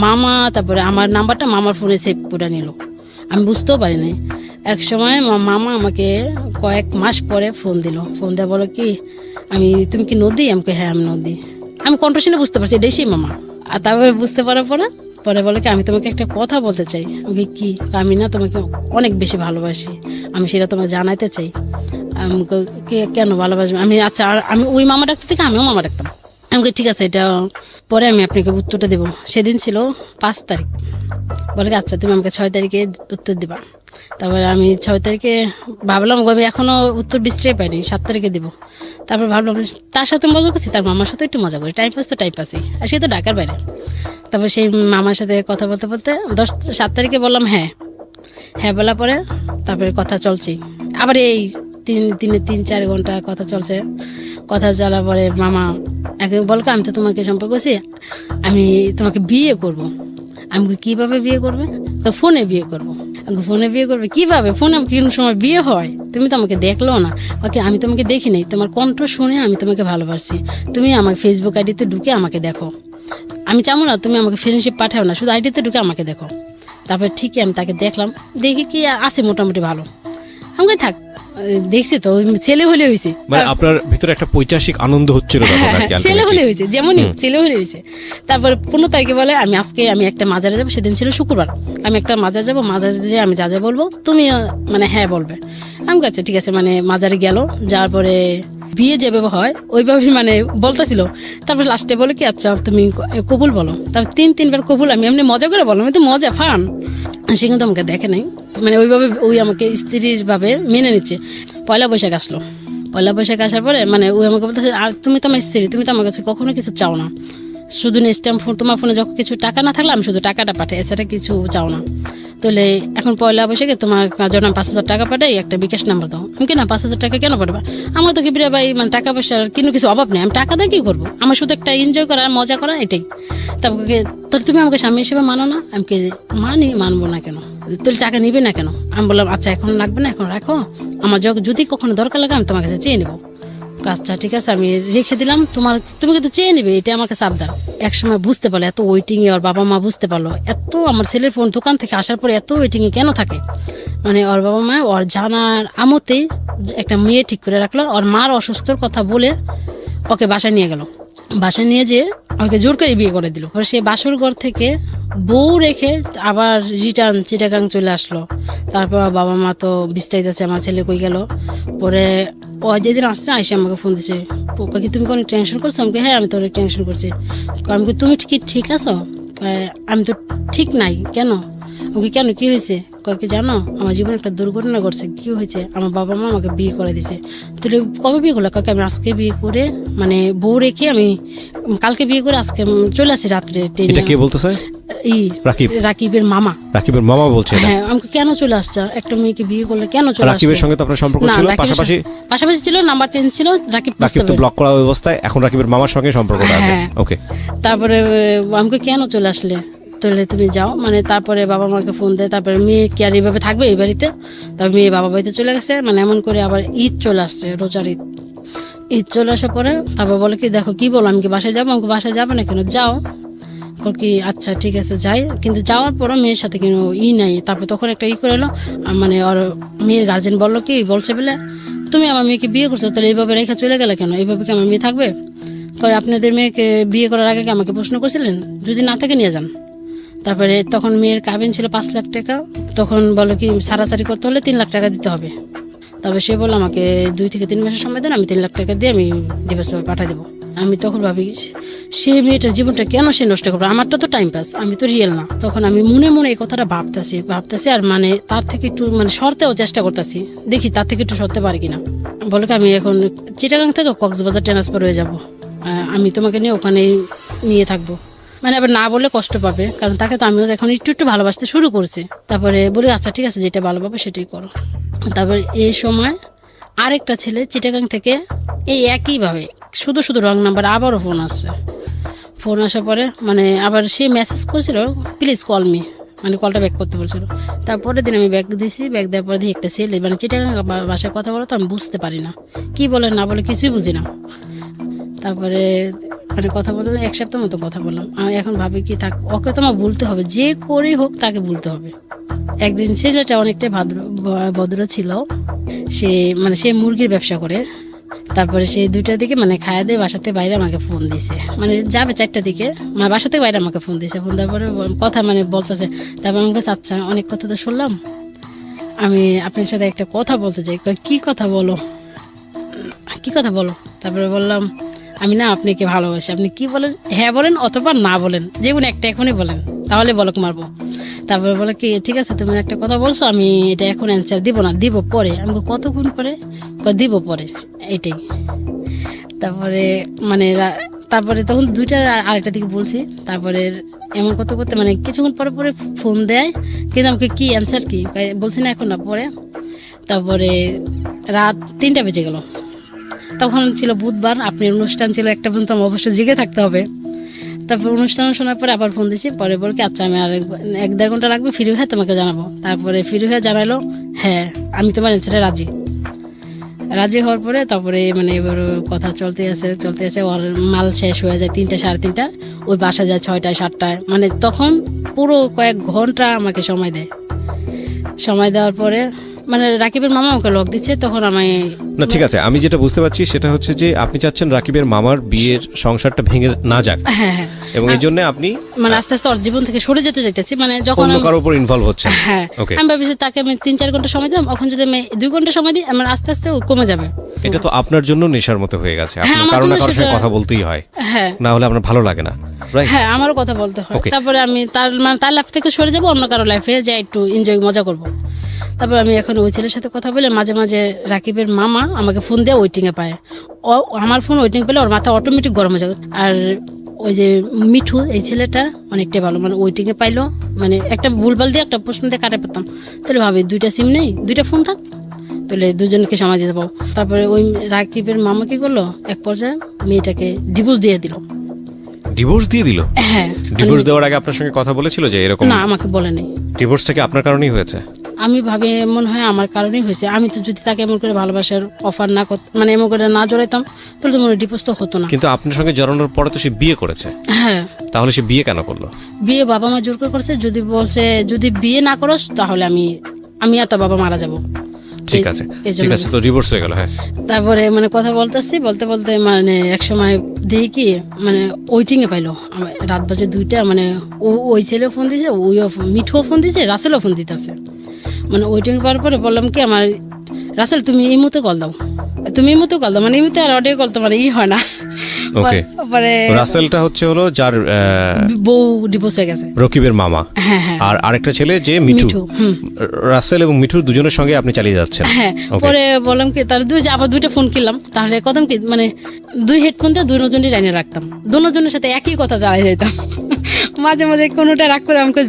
মামা তারপরে আমার নাম্বারটা মামার ফোনে সেভ করে নিল, আমি বুঝতেও পারিনি। এক সময় মামা আমাকে কয়েক মাস পরে ফোন দিল। ফোন দেওয়া বলো কি তুমি কি নদী? আমাকে হ্যাঁ আমি নদী। আমি কন্ট্রোশনে বুঝতে পারছি এটাই সেই মামা। আর তারপরে বুঝতে পারার পরে বলে কি আমি তোমাকে একটা কথা বলতে চাই। আমি কি? আমি না তোমাকে অনেক বেশি ভালোবাসি, আমি সেটা তোমাকে জানাইতে চাই। আমাকে কেন ভালোবাসবে? আমি আচ্ছা আমি ওই মামা ডাকতে থেকে আমিও মামা ডাকতাম। আমাকে ঠিক আছে, এটা পরে আমি আপনাকে উত্তরটা দেবো। সেদিন ছিল 5 তারিখ। বলে আচ্ছা তুমি আমাকে 6 তারিখে উত্তর দিবা। তারপরে আমি 6 তারিখে ভাবলাম আমি এখনো উত্তর বিশ্রাই পাইনি, 7 তারিখে দিব। তারপর ভাবলাম তার সাথে মজা করছি, তার মামার সাথে একটু মজা করি, টাইম পাস তো টাইম পাসই, আর সে তো ঢাকার বাইরে। তারপর সেই মামার সাথে কথা বলতে বলতে 7 তারিখে বললাম হ্যাঁ বলার পরে তারপরে কথা চলছি। আবার এই 3-4 ঘন্টা কথা চলছে। কথা চলার পরে মামা একদিন বলকে আমি তো তোমাকে সম্পর্ক করছি, আমি তোমাকে বিয়ে করব। আমি বলি, কিভাবে বিয়ে করবে? ফোনে বিয়ে করবো। ফোনে বিয়ে করবে কিভাবে? ফোনে কোন সময় বিয়ে হয়? তুমি তো আমাকে দেখলো না। ওকে, আমি তোমাকে দেখি নাই, তোমার কণ্ঠ শুনে আমি তোমাকে ভালোবাসি। তুমি আমাকে ফেসবুক আইডিতে ঢুকে আমাকে দেখো। আমি চাবো না তুমি আমাকে ফ্রেন্ডশিপ পাঠাও না, শুধু আইডিতে ঢুকে আমাকে দেখো। তারপরে ঠিকই আমি তাকে দেখলাম, দেখি কি আছে মোটামুটি ভালো। আমাকে থাক, দেখছি তো ছেলে হলে হয়েছে। মানে আপনার ভিতরে একটা পৈশাসিক আনন্দ হচ্ছিল তখন আর কি, ছেলে ultimately। হলে হয়েছে, যেমনই ছেলে হলে হয়েছে। তারপরে 15 তারিখে বলে আমি একটা মাজারে যাবো, সেদিন ছিল শুক্রবার। আমি একটা মাজার যাবো, মাজারে যেয়ে আমি যা যা বলবো তুমি মানে হ্যাঁ বলবে। আমি কাছে ঠিক আছে, মানে মাজারে গেল, যাওয়ার পরে বিয়ে যেভাবে হয় ওইভাবে মানে বলতেছিল। তারপর লাস্টে বলে কি আচ্ছা তুমি কবুল বলো। তারপর 3-3 বার কবুল। আমি এমনি মজা করে বললাম, আমি তো মজা ফান। সে কিন্তু আমাকে দেখে নাই, মানে ওইভাবে ওই আমাকে স্ত্রীর ভাবে মেনে নিচ্ছে। পয়লা বৈশাখ আসলো। পয়লা বৈশাখ আসার পরে মানে ওই আমাকে বলতেছে, আর তুমি তো আমার স্ত্রী, তুমি তো আমার কাছে কখনো কিছু চাও না, শুধু স্ট্যাম্প ফোন, তোমার ফোনে যখন কিছু টাকা না থাকলে আমি শুধু টাকাটা পাঠাই, এছাড়া কিছু চাও না। তাহলে এখন পয়লা বৈশাখে তোমার জন্য 5,000 টাকা পাঠাই, একটা বিকাশ নাম্বার দাও। আমি কি না 5,000 টাকা কেন পাঠাবা? আমার তো কিবিরা ভাই মানে টাকা পয়সার কিন্তু কিছু অভাব নেই, আমি টাকা দিয়ে কি করবো? আমার শুধু একটা এনজয় করা, মজা করা, এটাই। তারপরে তোর তুমি আমাকে স্বামী হিসেবে মানো না? আমি কি মানবো না কেন? তোর টাকা নিবে না কেন? আমি বললাম আচ্ছা এখন লাগবে না, এখন রাখো, আমার যদি কখনো দরকার লাগে আমি তোমার কাছে চেয়ে নেবো। আচ্ছা ঠিক আছে, আমি রেখে দিলাম, তুমি কিন্তু চেয়ে নিবে, এটা আমাকে সাবধান। একসময় বুঝতে পারলো এত ওয়েটিং এ, ওর বাবা মা বুঝতে পারলো এত, আমার ছেলের ফোন দোকান থেকে আসার পরে এত ওয়েটিং এ কেন থাকে। মানে ওর বাবা মা ওর জানার আমতেই একটা মেয়ে ঠিক করে রাখলো। ওর মার অসুস্থর কথা বলে ওকে বাসায় নিয়ে গেল। বাসায় নিয়ে যেয়ে ওকে জোর করে বিয়ে করে দিল। পরে সে বাসর ঘর থেকে বউ রেখে আবার রিটার্ন চিটাগাং চলে আসলো। তারপর বাবা মা তো বিস্তারিত আছে, আমার ছেলে কই গেল। পরে ও যেদিন আসছে আইসে আমাকে ফোন দিছে, কি তুমি কোনো টেনশন করছো? আমি হ্যাঁ, আমি তো অনেক টেনশন করছি। আমি তুমি ঠিক আছো? আমি তো ঠিক নাই। কেন? আমাকে কেন, কি হয়েছে? কি জানো, আমার জীবনে একটা দুর্ঘটনা ঘটছে। কি হয়েছে? আমার বাবা মা আমাকে বিয়ে করে দিছে। তাহলে কবে বিয়ে করলো? কাকে আমি আজকে বিয়ে করে, মানে বউ রেখে আমি কালকে বিয়ে করে আজকে চলে আসি রাত্রে ট্রেনে। এটা কে বলতেছে? রাকিবের মামা। রাকিবের মামা বলছে? হ্যাঁ, আমাকে কেন চলে আসছে একটা মেয়েকে বিয়ে করলে, কেন চলে আসছে? রাকিবের সঙ্গে তো আপনার সম্পর্ক ছিল, পাশাপাশি ছিল, নাম্বার চেঞ্জ ছিল। রাকিব তো ব্লক করা অবস্থায় এখন রাকিবের মামার সঙ্গে সম্পর্কটা আছে। ওকে, তারপরে আমাকে কেন চলে আসলে? তাহলে তুমি যাও, মানে তারপরে বাবা মাকে ফোন দেয়। তারপরে মেয়ে কি আর এইভাবে থাকবে এই বাড়িতে? তারপর মেয়ে বাবা বাড়িতে চলে গেছে। মানে এমন করে আবার ঈদ চলে আসছে, রোজার ঈদ চলে আসার পরে তারপর বলে কি দেখো কি বলো, আমি কি বাসায় যাবো? আমাকে বাসায় যাবে না কেন? যাও। কি আচ্ছা ঠিক আছে যাই। কিন্তু যাওয়ার পরও মেয়ের সাথে কিন্তু নাই। তারপর তখন একটা করে এলো, মানে ওর মেয়ের গার্জেন বললো কি বলছে বলে, তুমি আমার মেয়েকে বিয়ে করছো, তাহলে এইভাবে রেখে চলে গেলে কেন? এইভাবে কি আমার মেয়ে থাকবে? আপনাদের মেয়েকে বিয়ে করার আগে কি আমাকে প্রশ্ন করছিলেন? যদি না থাকে নিয়ে যান। তারপরে তখন মেয়ের কাবিন ছিল 5 লাখ টাকা। তখন বলো কি সারাসারি করতে হলে 3 লাখ টাকা দিতে হবে। তবে সে বললো আমাকে 2 থেকে 3 মাসের সময় দেন, আমি 3 লাখ টাকা দিয়ে আমি ডিভোর্স পেপার পাঠিয়ে দেবো। আমি তখন ভাবি সে মেয়েটার জীবনটা কেন সে নষ্ট করবে? আমারটা তো টাইম পাস, আমি তো রিয়েল না। তখন আমি মনে মনে এই কথাটা ভাবতেছি আর মানে তার থেকে একটু মানে সরতেও চেষ্টা করতেছি, দেখি তার থেকে একটু সরতে পারি কিনা। বলে কি আমি এখন চিটাগাং থেকে কক্সবাজার ট্রান্সফার হয়ে যাব, আমি তোমাকে নিয়ে ওখানে নিয়ে থাকবো। মানে আবার না বলে কষ্ট পাবে, কারণ তাকে তো আমিও এখন একটু ভালোবাসতে শুরু করছি। তারপরে বলি আচ্ছা ঠিক আছে, যেটা ভালো পাবে সেটাই করো। তারপরে এই সময় আরেকটা ছেলে চিটাগাং থেকে এই একইভাবে শুধু রং নাম্বার আবারও ফোন আসছে। ফোন আসার পরে মানে আবার সে মেসেজ করছিল প্লিজ কল মি, মানে কলটা ব্যাক করতে বলছিল। তারপরের দিন আমি ব্যাক দিয়েছি, ব্যাক দেওয়ার পরে দিয়ে একটা ছেলে মানে চিটাগাং ভাষায় কথা বলো তো আমি বুঝতে পারি না, কি বলে না বলে কিছুই বুঝি না। তারপরে মানে কথা বলতে 1 সপ্তাহ মতো কথা বললাম। আমি এখন ভাবি কি থাক, ওকে তো আমার বলতে হবে, যে করেই হোক তাকে বলতে হবে। একদিন ছেলেটা অনেকটাই ভদ্র ছিল, সে মুরগির ব্যবসা করে। তারপরে সে 2টার দিকে মানে খাওয়া দিয়ে বাসাতে বাইরে আমাকে ফোন দিছে, মানে যাবে 4টার দিকে, মানে বাসা থেকে বাইরে আমাকে ফোন দিছে। ফোন দেওয়ার পরে কথা মানে বলতেছে। তারপর আমাকে আচ্ছা অনেক কথা তো শুনলাম, আমি আপনার সাথে একটা কথা বলতে চাই। কি কথা বলো? তারপরে বললাম আমি না আপনাকে ভালোবাসি। আপনি কি বলেন? হ্যাঁ বলেন অথবা না বলেন, যেগুলো একটা এখনই বলেন, তাহলে বলক মারবো। তারপরে বলে কি ঠিক আছে তুমি একটা কথা বলছো, আমি এটা এখন অ্যান্সার দিব না, দিব পরে। আমি কতক্ষণ পরে? দিব পরে, এইটাই। তারপরে মানে তারপরে তখন 2টার আরেকটা দিকে বলছি। তারপরে এমন করতে মানে কিছুক্ষণ পরে ফোন দেয়, কিন্তু আমাকে কি অ্যান্সার কি বলছি না এখন না পরে। তারপরে রাত 3টা বেজে গেল। তখন ছিল বুধবার, আপনার অনুষ্ঠান ছিল একটা পর্যন্ত আমার অবশ্যই জেগে থাকতে হবে। তারপর অনুষ্ঠান শোনার পরে আবার ফোন দিয়েছি, পরে বল কি আচ্ছা আমি আর 1-1.5 ঘন্টা লাগবে, ফ্রি হয়ে তোমাকে জানাবো। তারপরে ফ্রি হয়ে জানালো হ্যাঁ আমি তোমার অ্যান্সারে রাজি হওয়ার পরে তারপরে মানে এবার কথা চলতে আছে, ওর মাল শেষ হয়ে যায় 3টা 3:30, ওই বাসা যায় 6টায় 7টায়, মানে তখন পুরো কয়েক ঘন্টা আমাকে সময় দেওয়ার পরে মানে রাকিবের মামা আমাকে লক দিচ্ছে, তখন আমি না ঠিক আছে, আমি যেটা বুঝতে পারছি সেটা হচ্ছে যে আপনি চাচ্ছেন রাকিবের মামার বিয়ের সংসারটা ভেঙে না যাক, হ্যাঁ এবং এই জন্য আপনি মানে আস্তে আস্তে ওর জীবন থেকে সরে যেতে চাইতেছি, মানে যখন অন্য কারোর উপর ইনভলভ হচ্ছেন। হ্যাঁ ওকে, আমি ভাবছি তাকে আমি 3-4 ঘন্টা সময় দিলাম, এখন যদি আমি 2 ঘন্টা সময় দিই আমার আস্তে আস্তে ও কমে যাবে। এটা তো আপনার জন্য নেশার মতো হয়ে গেছে, হ্যাঁ, আপনার আমার কারো না জন্য কারোর সঙ্গে সেটা- কথা বলতেই হয়, হ্যাঁ না হলে আপনার ভালো লাগে না, রাইট? হ্যাঁ আমারও কথা বলতে হয়। Okay. তারপরে আমি তার লাইফ থেকে সরে যাব, অন্য কারো লাইফে যাই একটু এনজয় মজা করব। তারপর আমি এখন ওই ছেলের সাথে কথা বলে মাঝে মাঝে রাকিবের মামা আমাকে ফোন দিয়ে ওয়েটিং এ পায়, আমার ফোন ওয়েটিং পেলে ওর মাথা অটোমেটিক গরম হয়ে যাবে। আর ওই যে মিঠু এই ছেলেটা অনেকটাই ভালো, মানে ওয়েটিং এ পাইলো, মানে একটা ভুলভাল দিয়ে একটা প্রশ্ন দিয়ে কাটে পেতাম, তাহলে ভাবি 2টা সিম নেই, 2টা ফোন থাক, তাহলে দুজনকে সময় দিতে পারবো। তারপরে ওই রাকিবের মামা কি করলো, এক পর্যায়ে মেয়েটাকে ডিভোর্স দিয়ে দিল। ডিভোর্স দিয়ে দিল? হ্যাঁ ডিভোর্স দেওয়ার আগে আপনার সঙ্গে কথা বলেছিল যে এরকম? না আমাকে বলে নেই। ডিভোর্সটা কি আপনার কারণেই হয়েছে? আমি ভাবি মনে হয় আমার কারণেই হয়েছে, আমি তো যদি তাকে এমন করে ভালোবাসার অফার না করতাম, মানে এমন করে না জড়াইতাম, তাহলে তো মনে হয় ডিভোর্স তো হতো না। কিন্তু আপনার সঙ্গে জড়ানোর পরে তো সে বিয়ে করেছে, হ্যাঁ তাহলে সে বিয়ে কেন করলো? বিয়ে বাবা মা জোর করে করছে, যদি বলছে যদি বিয়ে না করস তাহলে আমি আর তোর বাবা মারা যাবো। ঠিক আছে এই জন্য ঠিক আছে, তো ডিভোর্স হয়ে গেল। হ্যাঁ, তারপরে মানে কথা বলতে মানে এক সময় দেখি কি মানে ওয়েটিং এ পাইলো, রাত বাজে 2টা, মানে ওই ছেলে ফোন দিছে, মিঠুও ফোন দিছে, রাসেলও ফোন দিতেছে, মানে ওয়েটিং এ পাওয়ার পরে বললাম কি আমার রাসেল তুমি এই মুহূর্তে কল দাও, মানে এই মুহূর্তে আর অডিও কল তো মানে হয় না। ওকে, পরে রাসেলটা হলো যার বউ ডিভোর্স হয়ে গেছে। রকিবের মামা, হ্যাঁ হ্যাঁ আর আরেকটা ছেলে যে মিঠু। রাসেল এবং মিঠুর দুজনের সঙ্গে আপনি চালিয়ে যাচ্ছেন। হ্যাঁ Okay. পরে বললাম কি তার আবার 2টা ফোন কিনলাম, তাহলে কথা কি মানে 2 হেডফোন দিয়ে 2জনই লাইনে রাখতাম, 2জনের সাথে একই কথা চালাই যাইতাম। মাঝে মাঝে কোনোটা রাগ করে আমাকে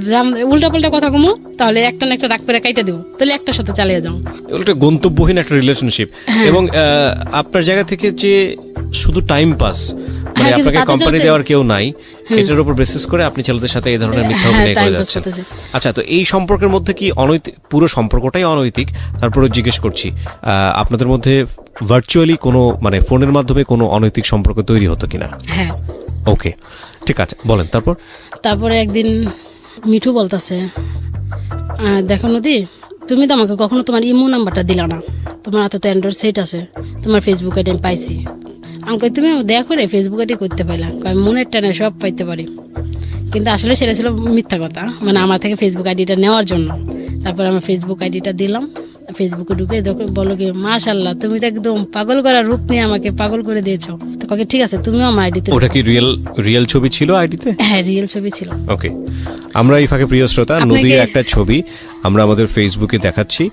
উল্টা পাল্টা কথা কমো, তাহলে একটা না একটা রাগ করে কাইটা দেবো, তাহলে একটার সাথে চালিয়ে যাও। এগুলো একটা গন্তব্যহীন একটা রিলেশনশিপ, এবং আপনার জায়গা থেকে যে শুধু টাইম পাস, মানে হ্যাঁ, কিন্তু আপনাকে তাদের কোম্পানি যাতে- দেওয়ার কেউ নাই, এটার উপর বেসিস করে আপনি ছেলেদের সাথে এই ধরনের মিথ্যা হ্যাঁ, অভিনয় করে time pass যাচ্ছেন। করতেছে। আচ্ছা, তো এই সম্পর্কের মধ্যে কি অনৈতিক, পুরো সম্পর্কটাই অনৈতিক? তারপরে জিজ্ঞেস করছি, আপনাদের মধ্যে ভার্চুয়ালি কোনো মানে ফোনের মাধ্যমে কোনো অনৈতিক সম্পর্ক তৈরি হতো কিনা? হ্যাঁ ওকে, ঠিক আছে, বলেন তারপর। তারপরে একদিন মিঠু বলতেছে দেখো নদী, তুমি তো আমাকে কখনো তোমার ইমো নাম্বারটা দিলা না, তোমার হাতে তো অ্যান্ড্রয়েড সেট আছে, তোমার ফেসবুক আইডি আমি পাইছি। আমাকে তুমি দেখো রে ফেসবুক আইডি করতে পাইলাম, আমি মনের টানে সব পাইতে পারি। কিন্তু আসলে সেটা ছিল মিথ্যা কথা, মানে আমার থেকে ফেসবুক আইডিটা নেওয়ার জন্য। তারপর আমি ফেসবুক আইডিটা দিলাম, ফেসবুকে ঢুকে বলো কি মাশাআল্লাহ তুমি তো একদম পাগল করা রূপ নিয়ে আমাকে পাগল করে দিয়েছো। তো কাকে ঠিক আছে তুমিও আমার আইডিতে। ওটা কি রিয়েল ছবি ছিল আইডিতে? হ্যাঁ রিয়েল ছবি ছিল। ওকে, আমরা এই ফাঁকে প্রিয় শ্রোতা আপনাকে- নদীর একটা ছবি আমরা আমাদের ফেসবুকে দেখাচ্ছি,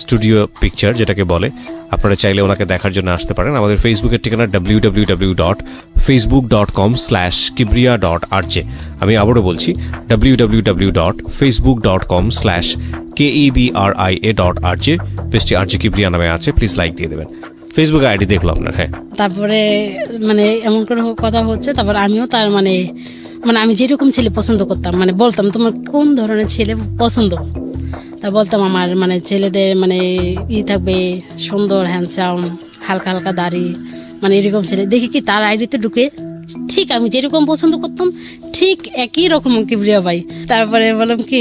স্টুডিও পিকচার যেটাকে বলে। আপনারা চাইলে ওনাকে দেখার জন্য আসতে পারেন। আমাদের ফেসবুকের ঠিকানা www.facebook.com/kibria.rj। আমি আবারও বলছি www.facebook.com/kebria.rj। পেজটি RJ কিবরিয়া নামে আছে, প্লিজ লাইক দিয়ে দেবেন। ফেসবুক আইডি দেখলো আপনার? হ্যাঁ। তারপরে মানে এমন করে কথা হচ্ছে, তারপর আমিও তার মানে আমি যেরকম ছেলে পছন্দ করতাম, মানে বলতাম তোমার কোন ধরনের ছেলে পছন্দ, তা বলতাম আমার মানে ছেলেদের মানে থাকবে সুন্দর হ্যান্ডসাম, হালকা হালকা দাড়ি, মানে এরকম ছেলে দেখি কি তার আইডিতে ঢুকে ঠিক আমি যেরকম পছন্দ করতাম ঠিক একই রকম কিবরিয়া ভাই। তারপরে বললাম কি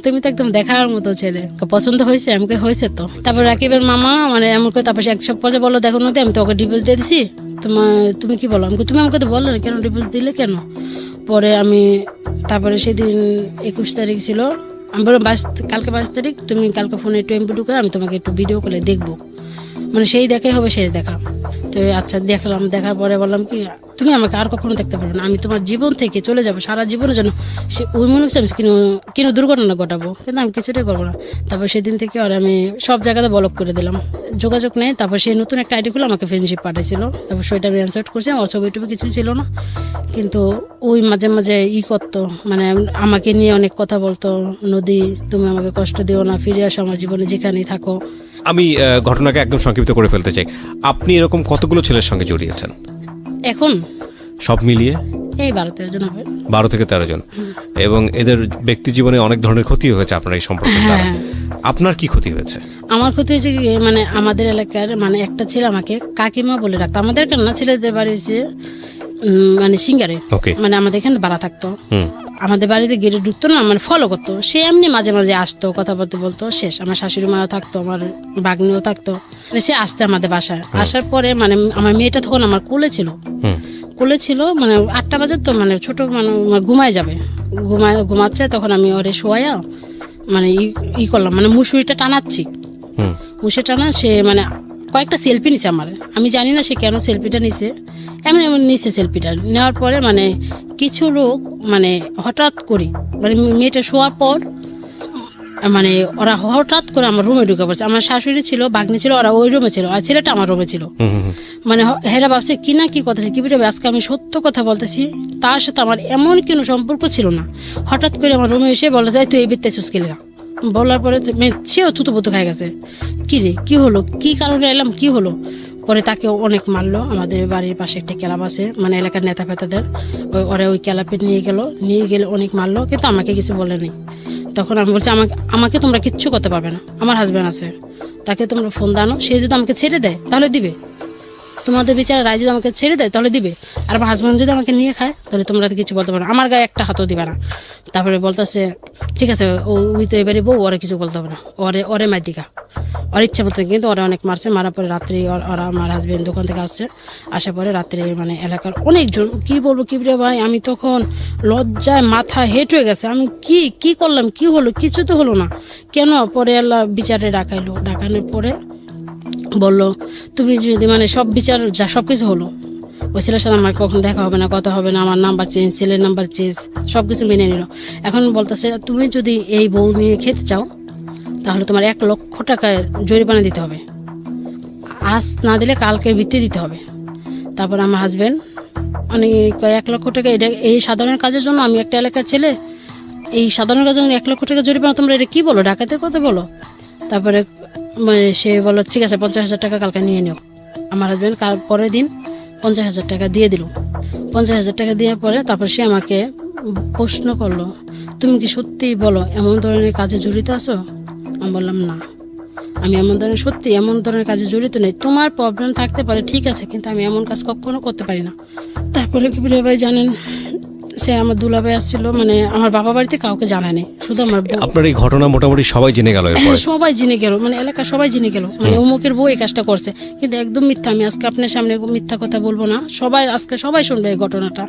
তুমি তো একদম দেখার মতো ছেলে, পছন্দ হয়েছে? আমাকে হয়েছে তো। তারপর রাকিবের মামা মানে এমন করে তারপর এক সব পর্যায়ে বলো দেখো নদী আমি তোকে ডিভোর্স দিয়ে দিছি, তুমি কি বলো? তুমি আমাকে তো বললে না কেন ডিভোর্স দিলে কেন? পরে আমি তারপরে সেদিন 21 তারিখ ছিল, আমি বললাম কালকে 22 তারিখ, তুমি কালকে ফোনে একটু এমপি ঢুকে আমি তোমাকে একটু ভিডিও কলে দেখবো, মানে সেই দেখাই হবে শেষ দেখা। তো আচ্ছা দেখলাম, দেখার পরে বললাম কি তুমি আমাকে আর কখনো দেখতে পারবে না, আমি তোমার জীবন থেকে চলে যাবো সারা জীবনের জন্য। সে ওই মনে হচ্ছে আমি কিনো দুর্ঘটনা ঘটাবো, কিন্তু আমি কিছুটাই করবো না। তারপর সেদিন থেকে আর আমি সব জায়গাতে ব্লক করে দিলাম, যোগাযোগ নেই। তারপর সে নতুন একটা আইডি খুলে আমাকে ফ্রেন্ডশিপ পাঠাইছিল, তারপর সেটা আমি অ্যানসার করছি, আমার ছবি টবি কিছুই ছিল না। কিন্তু ওই মাঝে মাঝে করতো, মানে আমাকে নিয়ে অনেক কথা বলতো, নদী তুমি আমাকে কষ্ট দিও না, ফিরে আসো আমার জীবনে যেখানেই থাকো। আমি ঘটনাকে একদম সংক্ষিপ্ত করে ফেলতে চাই। আপনি এরকম কতগুলো ছেলের সঙ্গে জড়িয়েছেন এখন সব মিলিয়ে? এই 12-13 জন হবে। 12 থেকে 13 জন। এবং এদের ব্যক্তি জীবনে অনেক ধরনের ক্ষতি হয়েছে আপনার এই সম্পর্কের দ্বারা। আপনার কি ক্ষতি হয়েছে? আমার ক্ষতি হয়েছে কি, মানে আমাদের এলাকার মানে একটা ছেলে আমাকে কাকিমা বলে রাখতো। আমাদের কেন না, ছেলেদের বাড়ি হয়েছে মানে সিঙ্গারে, মানে আমাদের এখানে ভাড়া থাকতো। আমাদের বাড়িতে গেটে ঢুকতো না, মানে ফলো করতো। সে এমনি মাঝে মাঝে আসতো, কথাবার্তা বলতো, শেষ। আমার শাশুড়ি মাও থাকতো, আমার ভাগ্নিও থাকতো। মানে সে আসতে আমাদের বাসায়। আসার পরে মানে আমার মেয়েটা তখন আমার কোলে ছিল, মানে 8টা বাজে তো, মানে ছোট মানে ঘুমায় যাবে, ঘুমাচ্ছে। তখন আমি ওরে শোয়া মানে ই করলাম, মানে মুসুরিটা টানাচ্ছি, মুসুরি টানা। সে মানে কয়েকটা সেলফি নিছে আমার, আমি জানি না সে কেন সেলফিটা নিছে, এমন নিছে। সেলফিটা নেওয়ার পরে মানে কিছু লোক মানে হঠাৎ করে, মানে মেয়েটা শোয়ার পর মানে ওরা হঠাৎ করে আমার রুমে ঢুকে পড়ছে। আমার শাশুড়ি ছিল, ভাগ্নি ছিল, ওরা ওই রুমে ছিল, আর ছেলেটা আমার রুমে ছিল। মানে হেরা ভাবছে কি না কি কথা, কি বলবে আজকে আমি সত্য কথা বলতেছি, তার সাথে আমার এমন কোনো সম্পর্ক ছিল না। হঠাৎ করে আমার রুমে এসে বলতে তুই এই বিত্তে সুস্কিলগা, বলার পরে সেও থুতুপুতু খাই গেছে। কি রে, কি হলো, কি কারণে এলাম, কি হলো? পরে তাকে অনেক মারলো। আমাদের বাড়ির পাশে একটা ক্লাব আছে, মানে এলাকার নেতা ফেতাদের, ওরা ওই ক্লাবে নিয়ে গেলে অনেক মারলো, কিন্তু আমাকে কিছু বলেনি। তখন আমি বলছি আমাকে তোমরা কিচ্ছু করতে পারবে না, আমার হাজব্যান্ড আছে, তাকে তোমরা ফোন দানো, সে যদি আমাকে ছেড়ে দেয় তাহলে দিবে, তোমাদের বিচারে রায় যদি আমাকে ছেড়ে দেয় তাহলে দিবে, আর আমার হাজব্যান্ড যদি আমাকে নিয়ে খায় তাহলে তোমরা কিছু বলতে পারো না, আমার গায়ে একটা হাতও দিবে না। তারপরে বলতেছে ঠিক আছে, ওই তো এবারে বউ, ওরা কিছু বলতে হবে না, ওরে মাইদিকা, ওর ইচ্ছা মতো। কিন্তু ওরা অনেক মারছে, মারার পরে রাত্রি ওরা আমার হাজব্যান্ড দোকান থেকে আসছে, আসার পরে রাত্রে মানে এলাকার অনেকজন, কি বলবো কি রে ভাই, আমি তখন লজ্জায় মাথা হেট হয়ে গেছে। আমি কি করলাম, কি হলো, কিছু তো হলো না কেন? পরে আল্লাহ বিচারে ডাকানোর পরে বললো তুমি যদি মানে সব বিচার যা সব কিছু হলো, ওই ছেলের সাথে আমার কখন দেখা হবে না, কথা হবে না, আমার নাম্বার চেঞ্জ, ছেলের নাম্বার চেঞ্জ, সব কিছু মেনে নিল। এখন বলতেছে তুমি যদি এই বউ নিয়ে খেতে চাও তাহলে তোমার 1 লক্ষ টাকা জরিমানা দিতে হবে, আজ না দিলে কালকে ভিত্তি দিতে হবে। তারপর আমার হাজব্যান্ড মানে 1 লক্ষ টাকা, এটা এই সাধারণ কাজের জন্য, আমি একটা এলাকার ছেলে, এই সাধারণ কাজের জন্য 1 লক্ষ টাকা জরিমানা, তোমরা এটা কি বলো, ডাকাতের কথা বলো? তারপরে সে বললো ঠিক আছে 50,000 টাকা কালকে নিয়ে নিও। আমার হাজব্যান্ড পরের দিন 50,000 টাকা দিয়ে দিল। 50,000 টাকা দেওয়ার পরে তারপর সে আমাকে প্রশ্ন করলো তুমি কি সত্যিই বলো এমন ধরনের কাজে জড়িত আছো? আমি বললাম না, আমি এমন ধরনের কাজে জড়িত নেই, তোমার প্রবলেম থাকতে পারে ঠিক আছে, কিন্তু আমি এমন কাজ কখনো করতে পারি না। তারপরে কি ভাই জানেন, সে আমার দুলাভাই আসছিল, মানে আমার বাবা বাড়িতে কাউকে জানায়নি, শুধু আমার আপনার এই ঘটনা মোটামুটি সবাই জেনে গেল, সবাই জেনে গেল, মানে এলাকা সবাই জেনে গেল, মানে অমুকের বউ এই কাজটা করছে, কিন্তু একদম মিথ্যা। আমি আজকে আপনার সামনে মিথ্যা কথা বলবো না, আজকে সবাই শুনবে এই ঘটনাটা।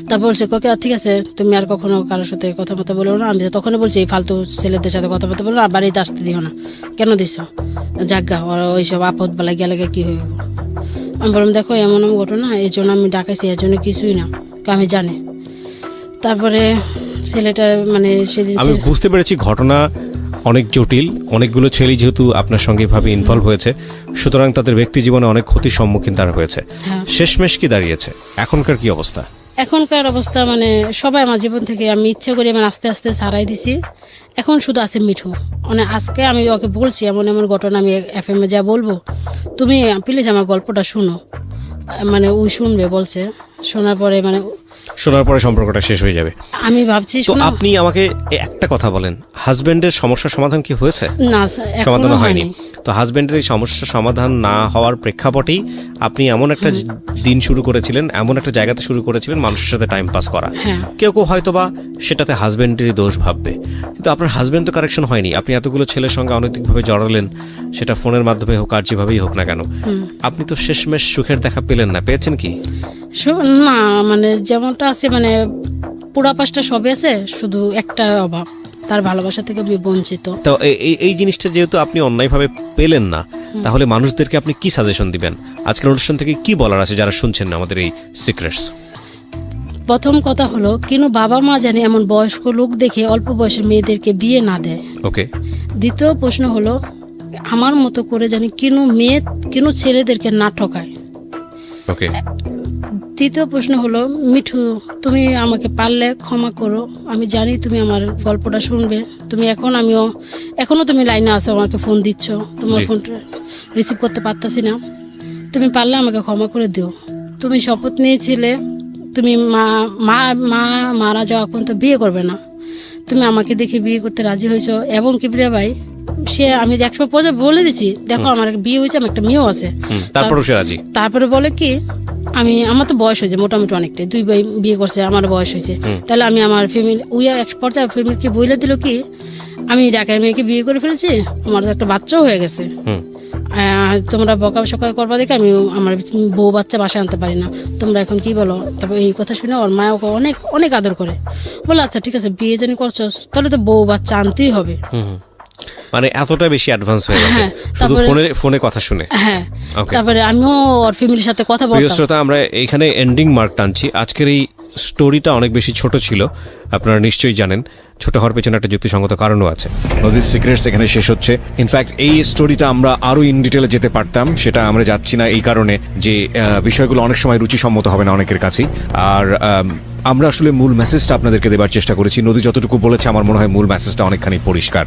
তারপর বলছে কোকে ঠিক আছে তুমি আর কখনো কারোর সাথে কথাবার্তা বলো না। আমি তখন বলছি এই ফালতু ছেলেদের সাথে কথাবার্তা বলো না, আর বাড়িতে আসতে দিও না। কেন দিস জাগা, ওরা ওইসব আপদ বেলা গেলে কি হয়ে? আমি বললাম দেখো এমন ঘটনা, এই জন্য আমি ডাকাইছি, এর জন্য কিছুই না, আমি জানি। তারপরে ছেলেটা মানে সেদিন আমি বুঝতে পেরেছি ঘটনা অনেক জটিল, অনেকগুলো ছেলে যেহেতু আপনার সঙ্গে ভাবে ইনভলভ হয়েছে, সুতরাং তাদের ব্যক্তি জীবনে অনেক ক্ষতির সম্মুখীন তারা হয়েছে। শেষমেশ কি দাঁড়িয়েছে, এখনকার কি অবস্থা? এখনকার অবস্থা মানে সবাই আমার জীবন থেকে আমি ইচ্ছে করি মানে আস্তে আস্তে ছাড়াই দিছি। এখন শুধু আছে মিঠু। মানে আজকে আমি ওকে বলছি এমন ঘটনা আমি FM যা বলবো, তুমি প্লিজ আমার গল্পটা শুনো, মানে ওই শুনবে বলছে। শোনার পরে সম্পর্কটা শেষ হয়ে যাবে। আমি ভাবছি তো আপনি আমাকে একটা কথা বলেন, হাজবেন্ডের সমস্যার সমাধান কি হয়েছে? না, সমাধান হয়নি। তো হাজবেন্ডের এই সমস্যার সমাধান না হওয়ার প্রেক্ষাপটেই আপনি এমন একটা দিন শুরু করেছিলেন, এমন একটা জায়গাতে শুরু করেছিলেন মানুষের সাথে টাইম পাস করা। কেউ হয়তো বা সেটাতে হাজবেন্ডেরই দোষ ভাববে, কিন্তু আপনার হাজবেন্ড তো কারেকশন হয়নি। আপনি এতগুলো ছেলের সঙ্গে অনৈতিকভাবে জড়ালেন, সেটা ফোনের মাধ্যমে হোক আর যেভাবেই হোক না কেন, আপনি তো শেষমেশ সুখের দেখা পেলেন না। পেয়েছেন কি? না, মানে যেমনটা আছে মানে পুরা পাশটা সবই আছে, শুধু একটা অভাব, তার ভালোবাসা থেকে আমি বঞ্চিত। তো এই জিনিসটা যেহেতু আপনি অন্যায়ভাবে পেলেন না, তাহলে মানুষদেরকে আপনি কি সাজেশন দিবেন? আজকের অনুষ্ঠান থেকে কি বলার আছে যারা শুনছেন আমাদের এই সিক্রেটস? প্রথম কথা হলো কিন্তু বাবা মা জানে এমন বয়স্ক লোক দেখে অল্প বয়সের মেয়েদেরকে বিয়ে না দেয়। ওকে। দ্বিতীয় প্রশ্ন হলো আমার মতো করে জানি কিন্তু ছেলেদেরকে না ঠকায়। ওকে। তৃতীয় প্রশ্ন হলো, মিঠু তুমি আমাকে পারলে ক্ষমা করো, আমি জানি তুমি আমার গল্পটা শুনবে, তুমি এখনো তুমি লাইনে আছো, আমাকে ফোন দিচ্ছ, তোমার জি। ফোনটা রিসিভ করতে পারতাছি না, তুমি পারলে আমাকে ক্ষমা করে দিও। তুমি শপথ নিয়েছিলে তুমি মারা যাওয়া পর্যন্ত বিয়ে করবে না, তুমি আমাকে দেখে বিয়ে করতে রাজি হয়েছো। এবং কিবরিয়া ভাই আমি একশো পর্যায়ে বলে দিছি, দেখো আমার একটা বিয়ে হয়েছে, আমার একটা মেয়েও আছে। তারপরও সে রাজি। তারপরে বলে কি, আমার তো বয়স হয়েছে মোটামুটি অনেকটাই, 2 ভাই বিয়ে করছে, আমার বয়স হয়েছে, তাহলে আমি আমার ফ্যামিলি এক পর্যায়ে ফ্যামিলিকে বলে দিল কি, আমি ঢাকায় মেয়েকে বিয়ে করে ফেলেছি, আমার তো একটা বাচ্চাও হয়ে গেছে, তোমরা বকা সকা করবা দেখে আমি আমার বউ বাচ্চা বাসায় আনতে পারি না, তোমরা এখন কি বলো। তারপর এই কথা শুনে ওর মা ওকে অনেক অনেক আদর করে, বলে আচ্ছা ঠিক আছে বিয়ে জানি করছো, তাহলে তো বউ বাচ্চা আনতেই হবে। মানে এতটা বেশি অ্যাডভান্স হয়ে গেছে হ্যাঁ, শুধু তারপরে- ফোনে কথা শুনে। হ্যাঁ, Okay. তারপরে আমিও ওর ফ্যামিলির সাথে কথা প্রিয় বলতাম। শ্রোতা, আমরা এইখানে এন্ডিং মার্ক টানছি। আজকের এই স্টোরিটা অনেক বেশি ছোট ছিল, আপনারা নিশ্চয়ই জানেন। ছোট হওয়ার পেছনে একটা যুক্তিসঙ্গত কারণও আছে। নদীর সিক্রেটস এখানে শেষ হচ্ছে। ইনফ্যাক্ট এই স্টোরিটা আমরা আরো ইন ডিটেলে যেতে পারতাম, সেটা আমরা যাচ্ছি না এই কারণে যে বিষয়গুলো অনেক সময় রুচিসম্মত হবে না অনেকের কাছেই। আর আমরা আসলে মূল মেসেজটা আপনাদেরকে দেবার চেষ্টা করেছি। নদী যতটুকু বলেছে আমার মনে হয় মূল মেসেজটা অনেকখানি পরিষ্কার।